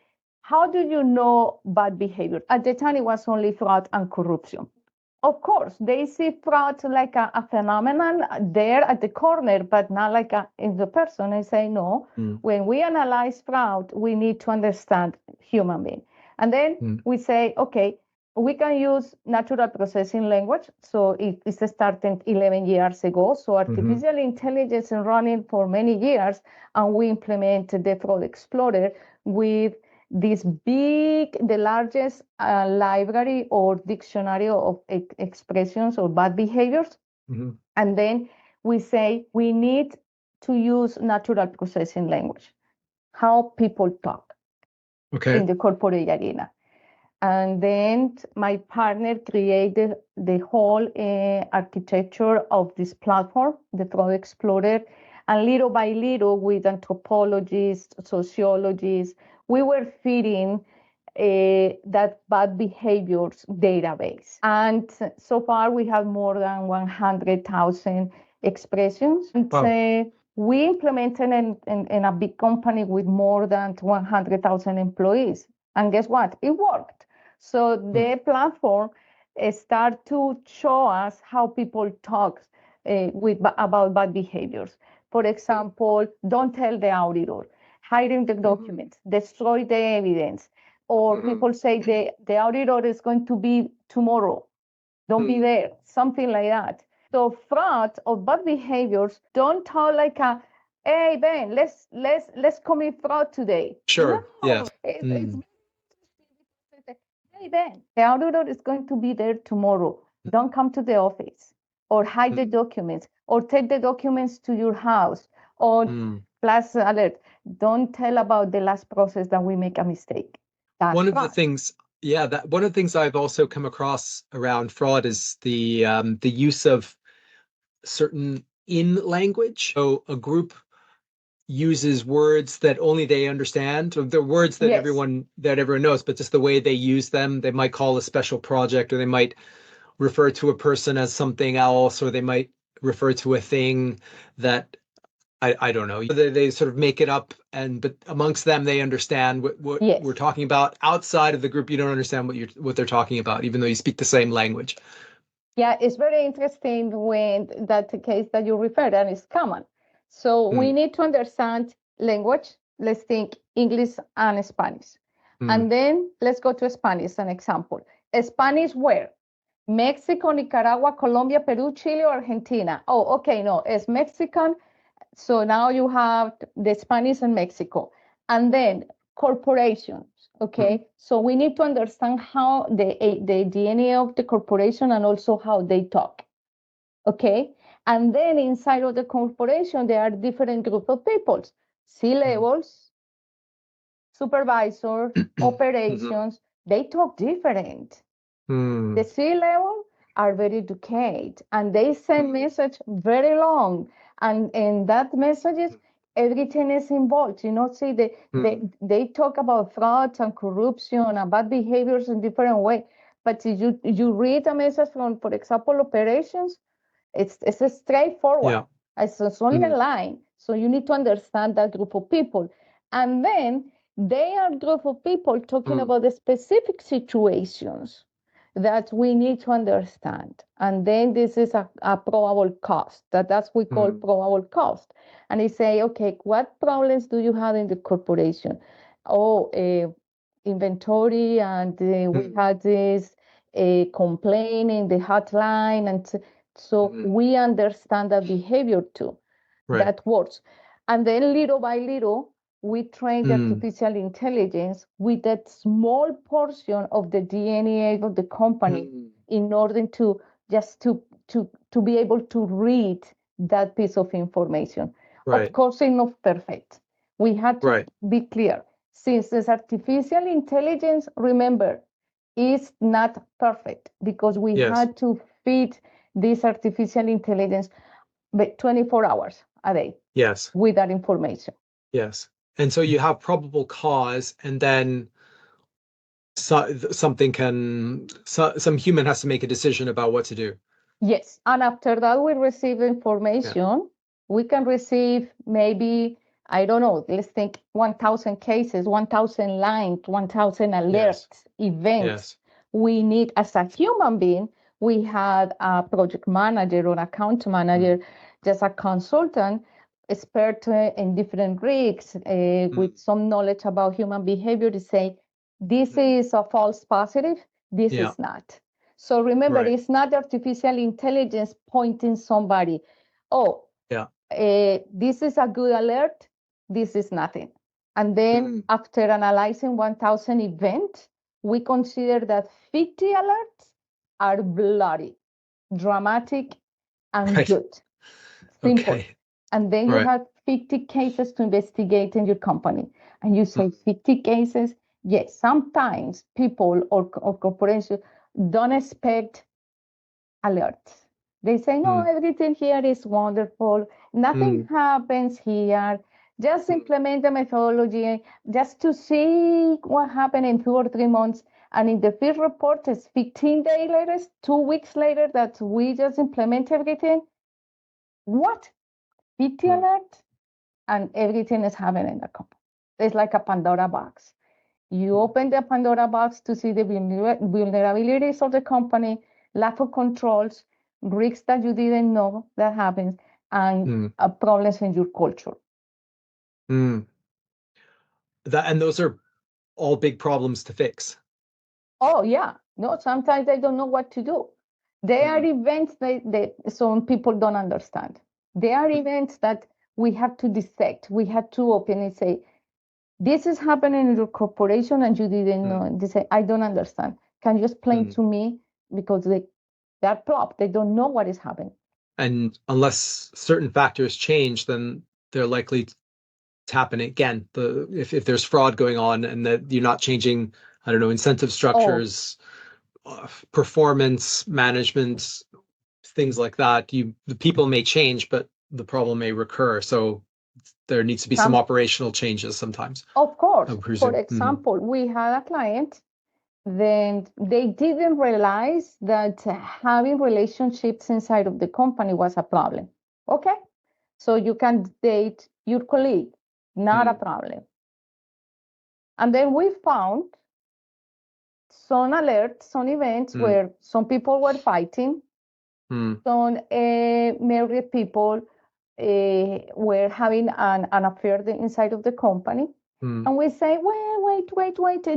A: how do you know bad behavior? At the time, it was only fraud and corruption. Of course, they see fraud like a phenomenon there at the corner, but not like in the person. I say, no, when we analyze fraud, we need to understand human being. And then we say, okay, we can use natural processing language. So it's started 11 years ago. So artificial intelligence is running for many years, and we implement the Fraud Explorer with the largest library or dictionary of expressions or bad behaviors. And then we say we need to use natural processing language, how people talk in the corporate arena. And then my partner created the whole architecture of this platform, the Fraud Explorer. And little by little, with anthropologists, sociologists, we were feeding that bad behaviors database. And so far, we have more than 100,000 expressions. And we implemented in a big company with more than 100,000 employees. And guess what? It worked. So the platform start to show us how people talk about bad behaviors. For example, don't tell the auditor, hiding the documents, destroy the evidence, or people say the auditor is going to be tomorrow, don't be there, something like that. So fraud or bad behaviors don't tell like a, hey Ben, let's commit fraud today.
B: Sure.
A: No,
B: Yeah.
A: it's hey Ben, the auditor is going to be there tomorrow. Don't come to the office, or hide the documents, or take the documents to your house, or plus alert. Don't tell about the last process that we make a mistake. That's
B: One of the
A: fraud.
B: things, that one of the things I've also come across around fraud is the use of certain in language. So a group uses words that only they understand, or the words that
A: Yes.
B: everyone knows, but just the way they use them. They might call a special project, or they might refer to a person as something else, or they might refer to a thing that I don't know. They sort of make it up, but amongst them they understand what
A: Yes.
B: we're talking about. Outside of the group, you don't understand what they're talking about, even though you speak the same language.
A: Yeah, it's very interesting when that case that you referred, and it's common. So we need to understand language. Let's think English and Spanish. And then let's go to Spanish, an example. Spanish where? Mexico, Nicaragua, Colombia, Peru, Chile, or Argentina? Oh, okay, no, it's Mexican. So now you have the Spanish and Mexico. And then corporations, okay? So we need to understand how the DNA of the corporation and also how they talk, okay? And then inside of the corporation, there are different group of people, C-levels, supervisor, operations, they talk different. The C-level are very educated and they send message very long. And in that messages, everything is involved. See, they talk about frauds and corruption and bad behaviors in different way. But if you read a message from, for example, operations, it's straightforward.
B: Yeah.
A: It's only a line. So you need to understand that group of people. And then they are a group of people talking about the specific situations that we need to understand. And then this is a probable cost. That's we call probable cost. And they say, okay, what problems do you have in the corporation? Oh, inventory, and we had this complaint in the hotline. And so we understand that behavior too.
B: Right.
A: That works. And then little by little, we train the artificial intelligence with that small portion of the DNA of the company in order to just to be able to read that piece of information.
B: Right.
A: Of course, it's not perfect. We had to be clear. Since this artificial intelligence, remember, is not perfect because we had to feed this artificial intelligence 24 hours a day.
B: Yes.
A: With that information.
B: Yes. And so you have probable cause, and then some human has to make a decision about what to do.
A: Yes. And after that, we receive information. Yeah. We can receive maybe, I don't know, let's think 1,000 cases, 1,000 lines, 1,000 alerts, events. Yes. We need, as a human being, we had a project manager or account manager, just a consultant, expert in different risks, with some knowledge about human behavior, to say, this is a false positive, this is not. So remember, it's not artificial intelligence pointing somebody, this is a good alert, this is nothing. And then after analyzing 1,000 events, we consider that 50 alerts are bloody, dramatic, and good. Simple. Okay. And then you have 50 cases to investigate in your company. And you say 50 cases? Yes, sometimes people or corporations don't expect alerts. They say, no, everything here is wonderful. Nothing happens here. Just implement the methodology just to see what happened in 2 or 3 months. And in the field report, it's 15 days later, 2 weeks later, that we just implement everything. What? 50 alert? And everything is happening in the company. It's like a Pandora box. You open the Pandora box to see the vulnerabilities of the company, lack of controls, risks that you didn't know that happens, and problems in your culture.
B: And those are all big problems to fix.
A: Oh yeah, no, sometimes they don't know what to do. There are events that some people don't understand. There are events that we have to dissect. We have to open and say, this is happening in your corporation and you didn't know. They say, I don't understand. Can you explain to me? Because they're plopped. They don't know what is happening.
B: And unless certain factors change, then they're likely to happen again. If there's fraud going on and that you're not changing, I don't know, incentive structures, performance management, things like that, the people may change, but the problem may recur. So there needs to be some operational changes sometimes.
A: Of course. For example, we had a client, then they didn't realize that having relationships inside of the company was a problem. Okay, so you can date your colleague, not a problem. And then we found some alerts, some events where some people were fighting, some married people were having an affair inside of the company. And we say, wait,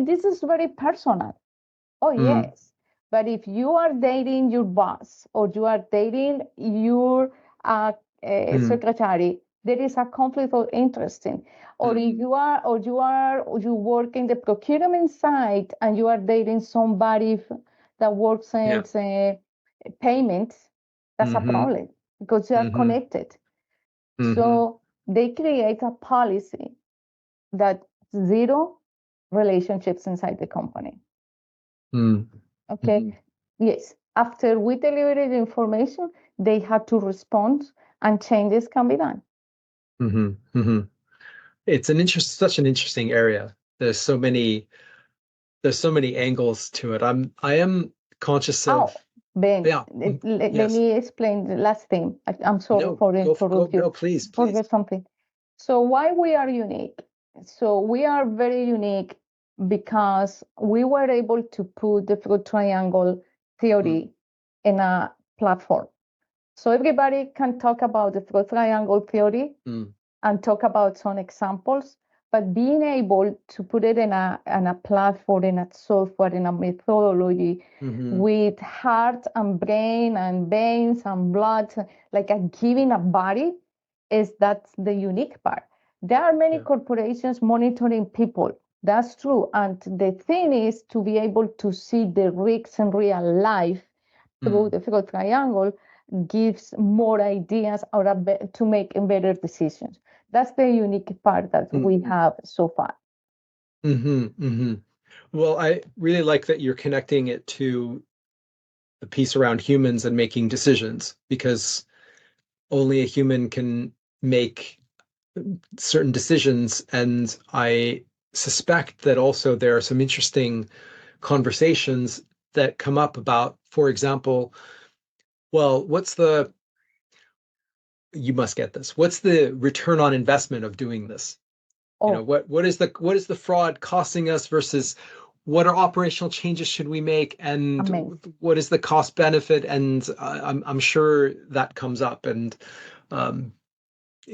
A: this is very personal. Oh, yes. But if you are dating your boss or you are dating your secretary, there is a conflict of interest in. Or if you work in the procurement side and you are dating somebody that works in payments, that's a problem because you are connected. So they create a policy that zero relationships inside the company. Okay. Yes. After we delivered the information, they had to respond and changes can be done.
B: It's such an interesting area. There's so many angles to it. I am conscious of.
A: Ben, let me explain the last thing. I'm sorry for interrupting you.
B: No, please.
A: Forget something. So why we are unique? So we are very unique because we were able to put the Fraude triangle theory in a platform. So everybody can talk about the Fraude triangle theory and talk about some examples, but being able to put it in a platform, in a software, in a methodology with heart and brain and veins and blood, like giving a body, that's the unique part. There are many corporations monitoring people. That's true. And the thing is to be able to see the risks in real life through the Fraude triangle gives more ideas to make better decisions. That's the unique part that we have so far.
B: Well, I really like that you're connecting it to the piece around humans and making decisions, because only a human can make certain decisions. And I suspect that also there are some interesting conversations that come up about, for example, well, you must get this. What's the return on investment of doing this? What is the fraud costing us versus what are operational changes should we make, and what is the cost benefit? And I'm sure that comes up. And
A: of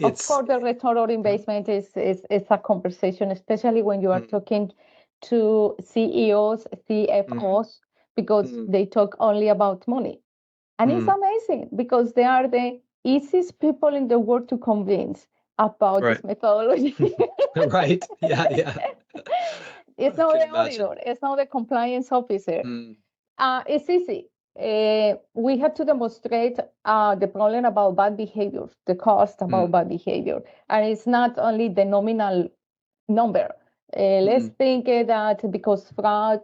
A: course, the return on investment is a conversation, especially when you are talking to CEOs, CFOs, because they talk only about money. And it's amazing because they are the easiest people in the world to convince about this methodology.
B: Right. Yeah.
A: It's not the auditor. It's not the compliance officer. It's easy. We have to demonstrate the problem about bad behavior, the cost about bad behavior. And it's not only the nominal number. Let's think that because fraud,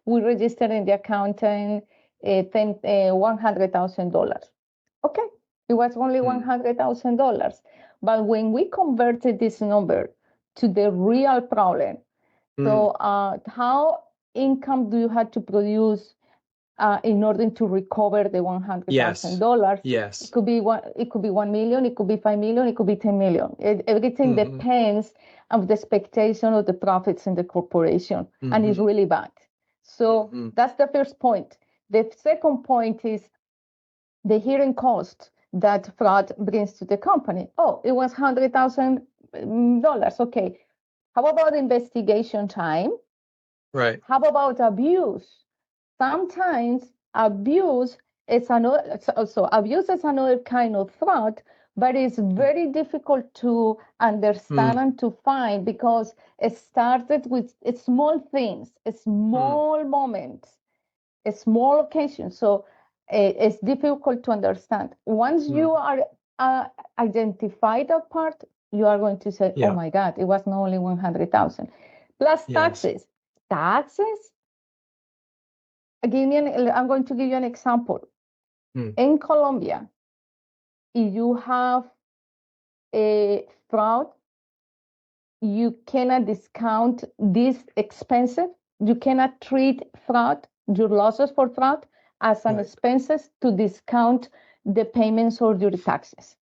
A: we registered in the accountant $100,000. Okay, it was only $100,000. But when we converted this number to the real problem, so how income do you have to produce in order to recover the $100,000?
B: Yes.
A: It could be 1 million, it could be 5 million, it could be 10 million. Everything depends on the expectation of the profits in the corporation, and it's really bad. So that's the first point. The second point is the hearing cost that fraud brings to the company. Oh, it was $100,000. Okay. How about investigation time?
B: Right.
A: How about abuse? Sometimes abuse is another, so abuse is another kind of fraud, but it's very difficult to understand and to find because it started with small things, small moments, a small occasion. So it's difficult to understand. Once you are identify that part, you are going to say, "Oh
B: Yeah.
A: my God, it was not only 100,000 plus
B: Yes.
A: taxes." Taxes. I'm going to give you an example. In Colombia, if you have a fraud, you cannot discount this expenses. You cannot treat fraud, your losses for fraud, as an expenses to discount the payments or your taxes.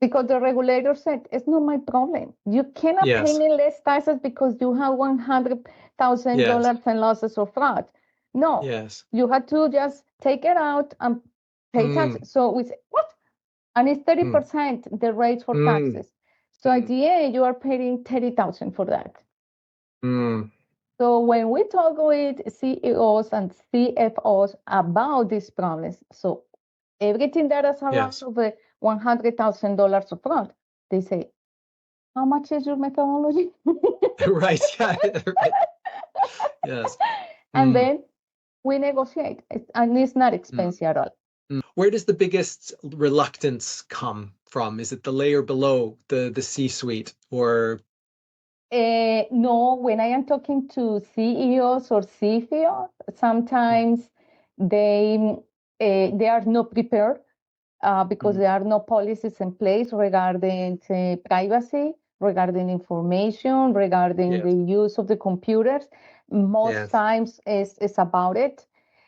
A: Because the regulator said, it's not my problem. You cannot pay me less taxes because you have $100,000 in losses or fraud. No, you have to just take it out and pay taxes. So we say, what? And it's 30% the rate for taxes. So at the end, you are paying 30,000 for that. So when we talk with CEOs and CFOs about these problems, so everything that is around of the $100,000 of fraud, they say, how much is your methodology?
B: Right. Right. Yes.
A: And then we negotiate, and it's not expensive at all.
B: Where does the biggest reluctance come from? Is it the layer below the C-suite or?
A: No, when I am talking to CEOs or CFOs, sometimes they are not prepared because there are no policies in place regarding privacy, regarding information, regarding the use of the computers. Most times it's about it.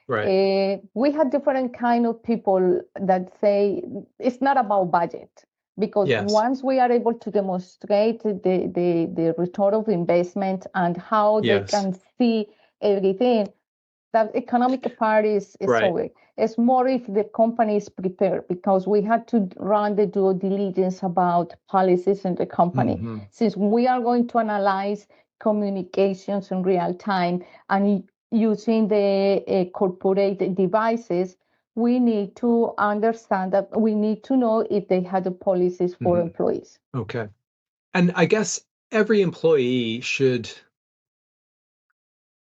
B: Right.
A: We have different kind of people that say it's not about budget, because once we are able to demonstrate the return of investment and how they can see everything, that economic part is over. It's more if the company is prepared, because we had to run the due diligence about policies in the company. Since we are going to analyze communications in real time and using the corporate devices, we need to understand that we need to know if they had the policies for employees.
B: Okay. And I guess every employee should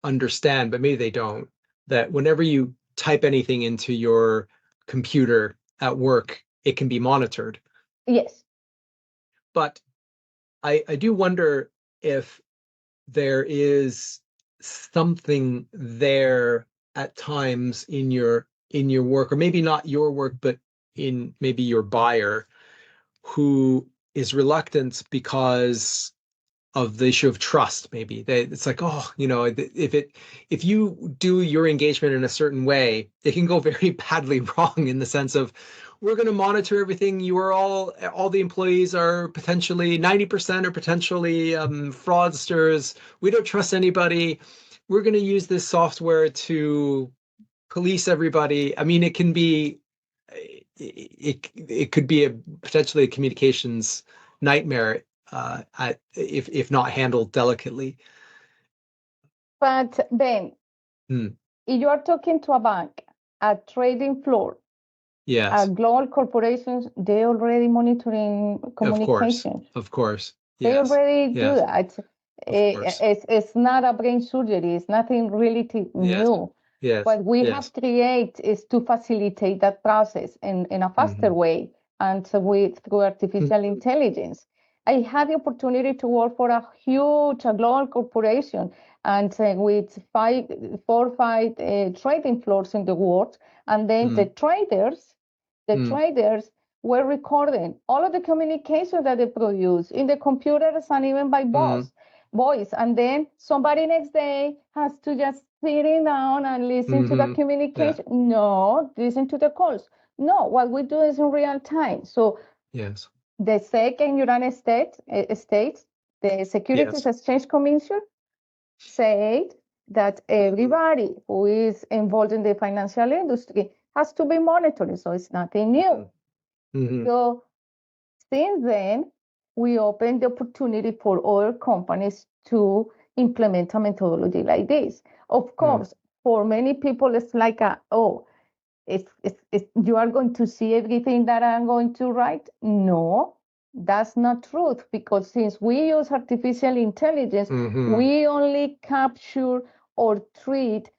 B: understand, but maybe they don't, that whenever you type anything into your computer at work, it can be monitored.
A: Yes.
B: But I do wonder if there is something there at times in your work, or maybe not your work, but in maybe your buyer, who is reluctant because of the issue of trust. Maybe it's like, oh, if you do your engagement in a certain way, it can go very badly wrong, in the sense of, we're going to monitor everything. You are all the employees are potentially 90% or potentially fraudsters. We don't trust anybody. We're going to use this software to police everybody. I mean, it can be, it could be potentially a communications nightmare, if not handled delicately.
A: But Ben, if you are talking to a bank, a trading floor, global corporations, they already monitoring communications.
B: Of course.
A: They already do that. It's not a brain surgery. It's nothing really new. What we have created is to facilitate that process in a faster way, and through artificial intelligence. I had the opportunity to work for a huge global corporation, and with 4 or 5 trading floors in the world, and then the traders were recording all of the communication that they produce in the computers and even by voice. And then somebody next day has to just sitting down and listen to the communication. No, listen to the calls. No, what we do is in real time. So the SEC in United States, the Securities Exchange Commission, said that everybody who is involved in the financial industry has to be monitored. So it's nothing new.
B: Mm-hmm.
A: So since then, we opened the opportunity for other companies to implement a methodology like this. Of course, for many people, it's like, you are going to see everything that I'm going to write. No, that's not truth, because since we use artificial intelligence, we only capture or treat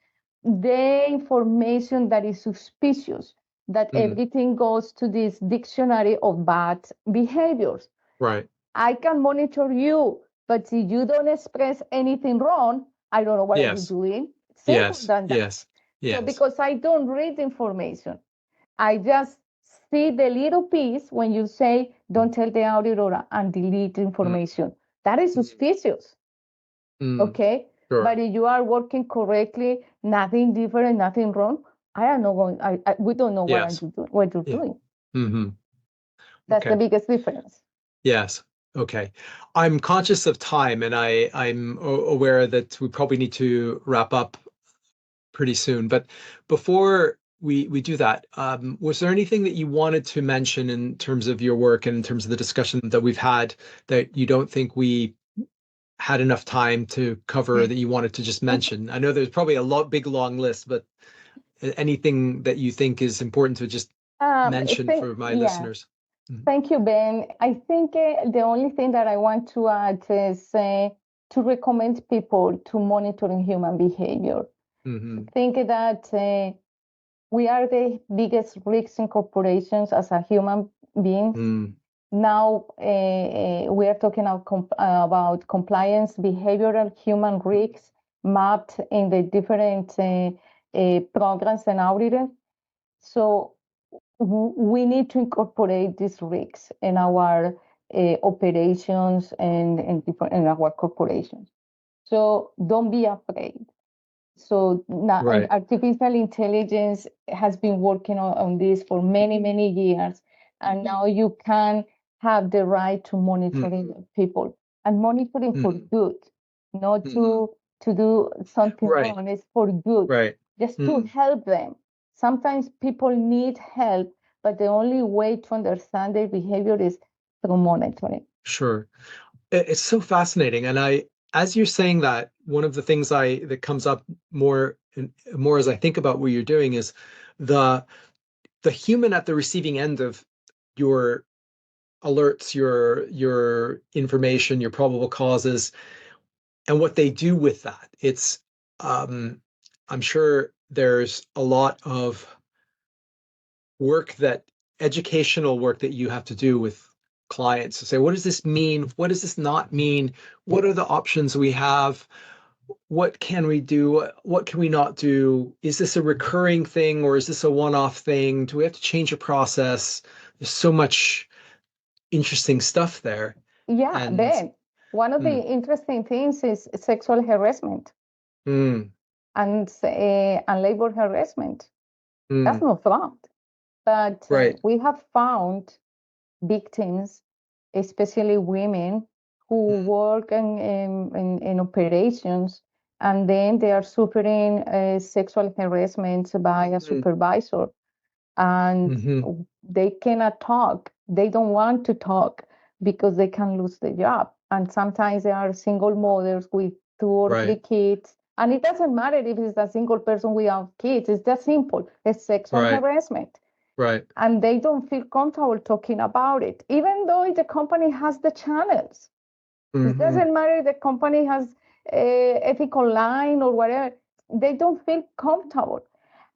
A: the information that is suspicious, that everything goes to this dictionary of bad behaviors.
B: Right.
A: I can monitor you, but if you don't express anything wrong, I don't know what are you doing. Simple than that.
B: Yes.
A: So because I don't read information, I just see the little piece when you say, don't tell the auditor and delete information. That is suspicious. Okay?
B: Sure.
A: But if you are working correctly, nothing different, nothing wrong, I am not going, we don't know what you're doing.
B: Mm-hmm.
A: That's the biggest difference.
B: Yes. Okay. I'm conscious of time, and I'm aware that we probably need to wrap up pretty soon. But before we do that, was there anything that you wanted to mention in terms of your work and in terms of the discussion that we've had that you don't think we had enough time to cover that you wanted to just mention? I know there's probably a big long list, but anything that you think is important to just mention for my listeners?
A: Thank you, Ben. I think the only thing that I want to add is to recommend people to monitoring human behavior. Think that we are the biggest risks in corporations as a human beings. Now we are talking about compliance, behavioral human risks mapped in the different programs and audits. So we need to incorporate these risks in our operations and in our corporations. So don't be afraid. So now artificial intelligence has been working on this for many, many years. And now you can have the right to monitoring people and monitoring for good, not to do something wrong. It's for good, just to help them. Sometimes people need help, but the only way to understand their behavior is through monitoring.
B: Sure. It's so fascinating. And as you're saying that, one of the things that comes up more and more as I think about what you're doing is the human at the receiving end of your alerts, your information, your probable causes, and what they do with that. It's I'm sure there's a lot of educational work that you have to do with clients to say, what does this mean? What does this not mean? What are the options we have? What can we do? What can we not do? Is this a recurring thing, or is this a one-off thing? Do we have to change a process? There's so much interesting stuff there.
A: Yeah, Ben, one of the interesting things is sexual harassment and labor harassment. That's not fraud. But we have found victims, especially women, who work in operations, and then they are suffering sexual harassment by a supervisor, and they cannot talk. They don't want to talk because they can lose the job. And sometimes they are single mothers with 2 or 3 kids. And it doesn't matter if it's a single person without kids. It's just simple. It's sexual harassment. And they don't feel comfortable talking about it, even though the company has the channels. It doesn't matter if the company has ethical line or whatever. They don't feel comfortable.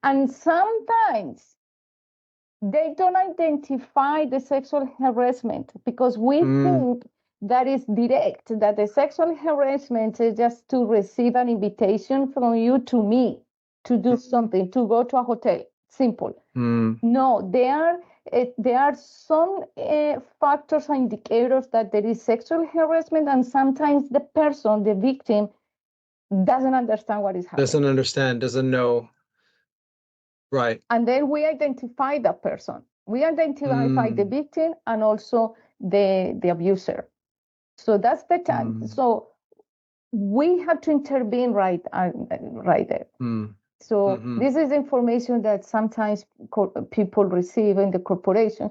A: And sometimes they don't identify the sexual harassment because we think that is direct, that the sexual harassment is just to receive an invitation from you to me to do something, to go to a hotel. Simple. No, there are some factors or indicators that there is sexual harassment, and sometimes the person, the victim, doesn't understand what is happening.
B: Doesn't understand, doesn't know. Right.
A: And then we identify that person. We identify the victim and also the abuser. So that's the time. So we have to intervene right there. So this is information that sometimes people receive in the corporation.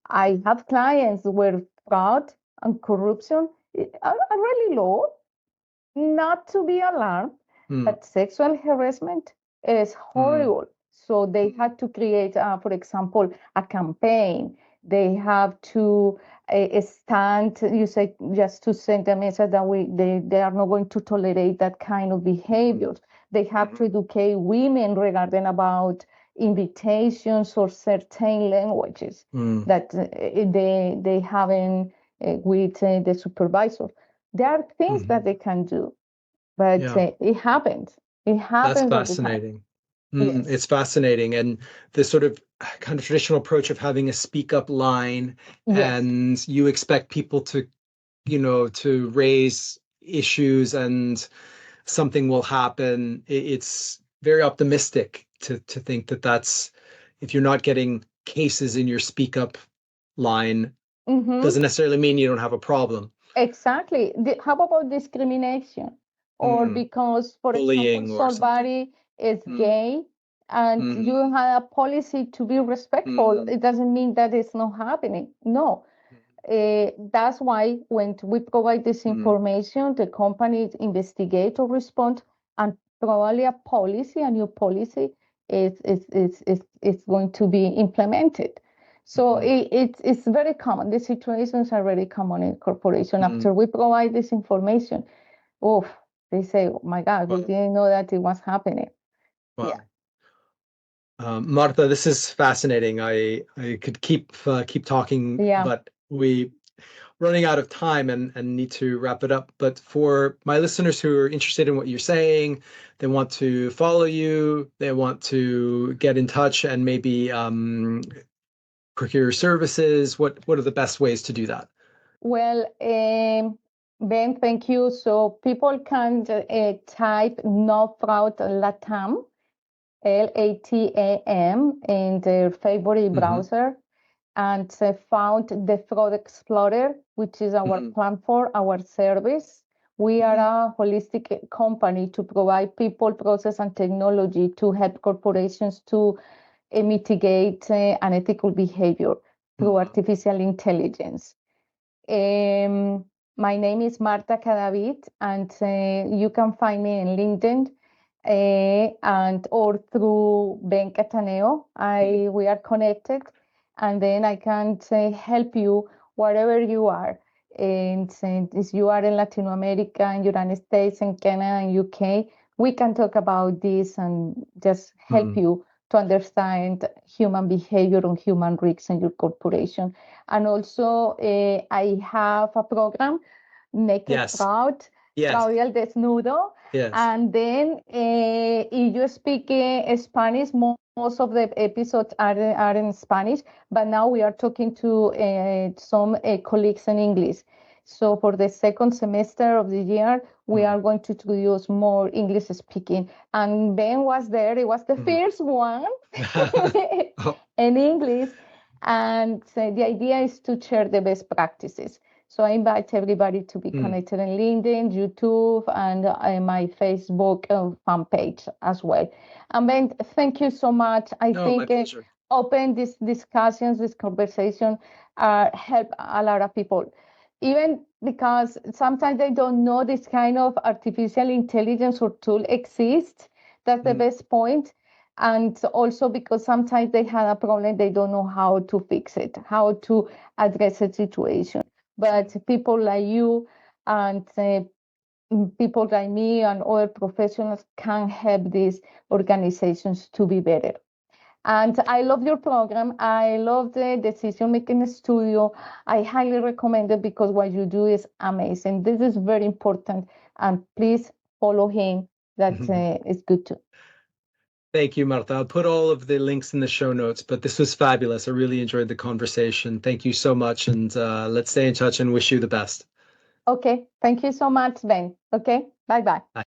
A: I have clients where fraud and corruption are really low, not to be alarmed, but sexual harassment is horrible. So they had to create, for example, a campaign. They have to stand, you say, just to send a message that they are not going to tolerate that kind of behavior. They have to educate women regarding about invitations or certain languages that they haven't with the supervisor. There are things that they can do, but it happens. It happens all the time.
B: Fascinating.
A: Yes.
B: It's fascinating. And the sort of kind of traditional approach of having a speak up line, and you expect people to, to raise issues and something will happen. It's very optimistic to think that that's, if you're not getting cases in your speak up line, doesn't necessarily mean you don't have a problem.
A: Exactly. How about discrimination? Or because, for
B: bullying,
A: example, somebody is gay and you have a policy to be respectful, it doesn't mean that it's not happening. No. That's why when we provide this information, the companies investigate or respond, and probably a new policy is going to be implemented. So it's very common. The situations are very common in corporation. After we provide this information, they say, "Oh my God, we didn't know that it was happening."
B: Wow. Yeah. Marta, this is fascinating. I could keep talking, but we running out of time and need to wrap it up. But for my listeners who are interested in what you're saying, they want to follow you, they want to get in touch and maybe procure services, what are the best ways to do that?
A: Well, Ben, thank you. So people can type No Fraud Latam, LATAM, in their favorite browser, and found the Fraud Explorer, which is our platform, our service. We are a holistic company to provide people, process, and technology to help corporations to mitigate unethical behavior through artificial intelligence. My name is Marta Cadavid, and you can find me in LinkedIn and or through Ben Cataneo. We are connected, and then I can help you wherever you are. And if you are in Latin America, in United States, in Canada, and UK, we can talk about this and just help you to understand human behavior and human risks in your corporation. And also, I have a program, Naked Fraud, Fraude al Desnudo. And then, if you speak Spanish, most of the episodes are in Spanish, but now we are talking to some colleagues in English. So for the second semester of the year, we are going to introduce more English speaking. And Ben was there. It was the first one in English. And the idea is to share the best practices. So I invite everybody to be connected in LinkedIn, YouTube, and my Facebook fan page as well. And Ben, thank you so much. I think open these discussions, this conversation help a lot of people. Even because sometimes they don't know this kind of artificial intelligence or tool exists. That's the best point. And also because sometimes they have a problem, they don't know how to fix it, how to address a situation. But people like you and people like me and other professionals can help these organizations to be better. And I love your program. I love the Decision Making Studio. I highly recommend it because what you do is amazing. This is very important. And please follow him. That is good too.
B: Thank you, Marta. I'll put all of the links in the show notes, but this was fabulous. I really enjoyed the conversation. Thank you so much. And let's stay in touch and wish you the best.
A: Okay. Thank you so much, Ben. Okay. Bye-bye.
B: Bye.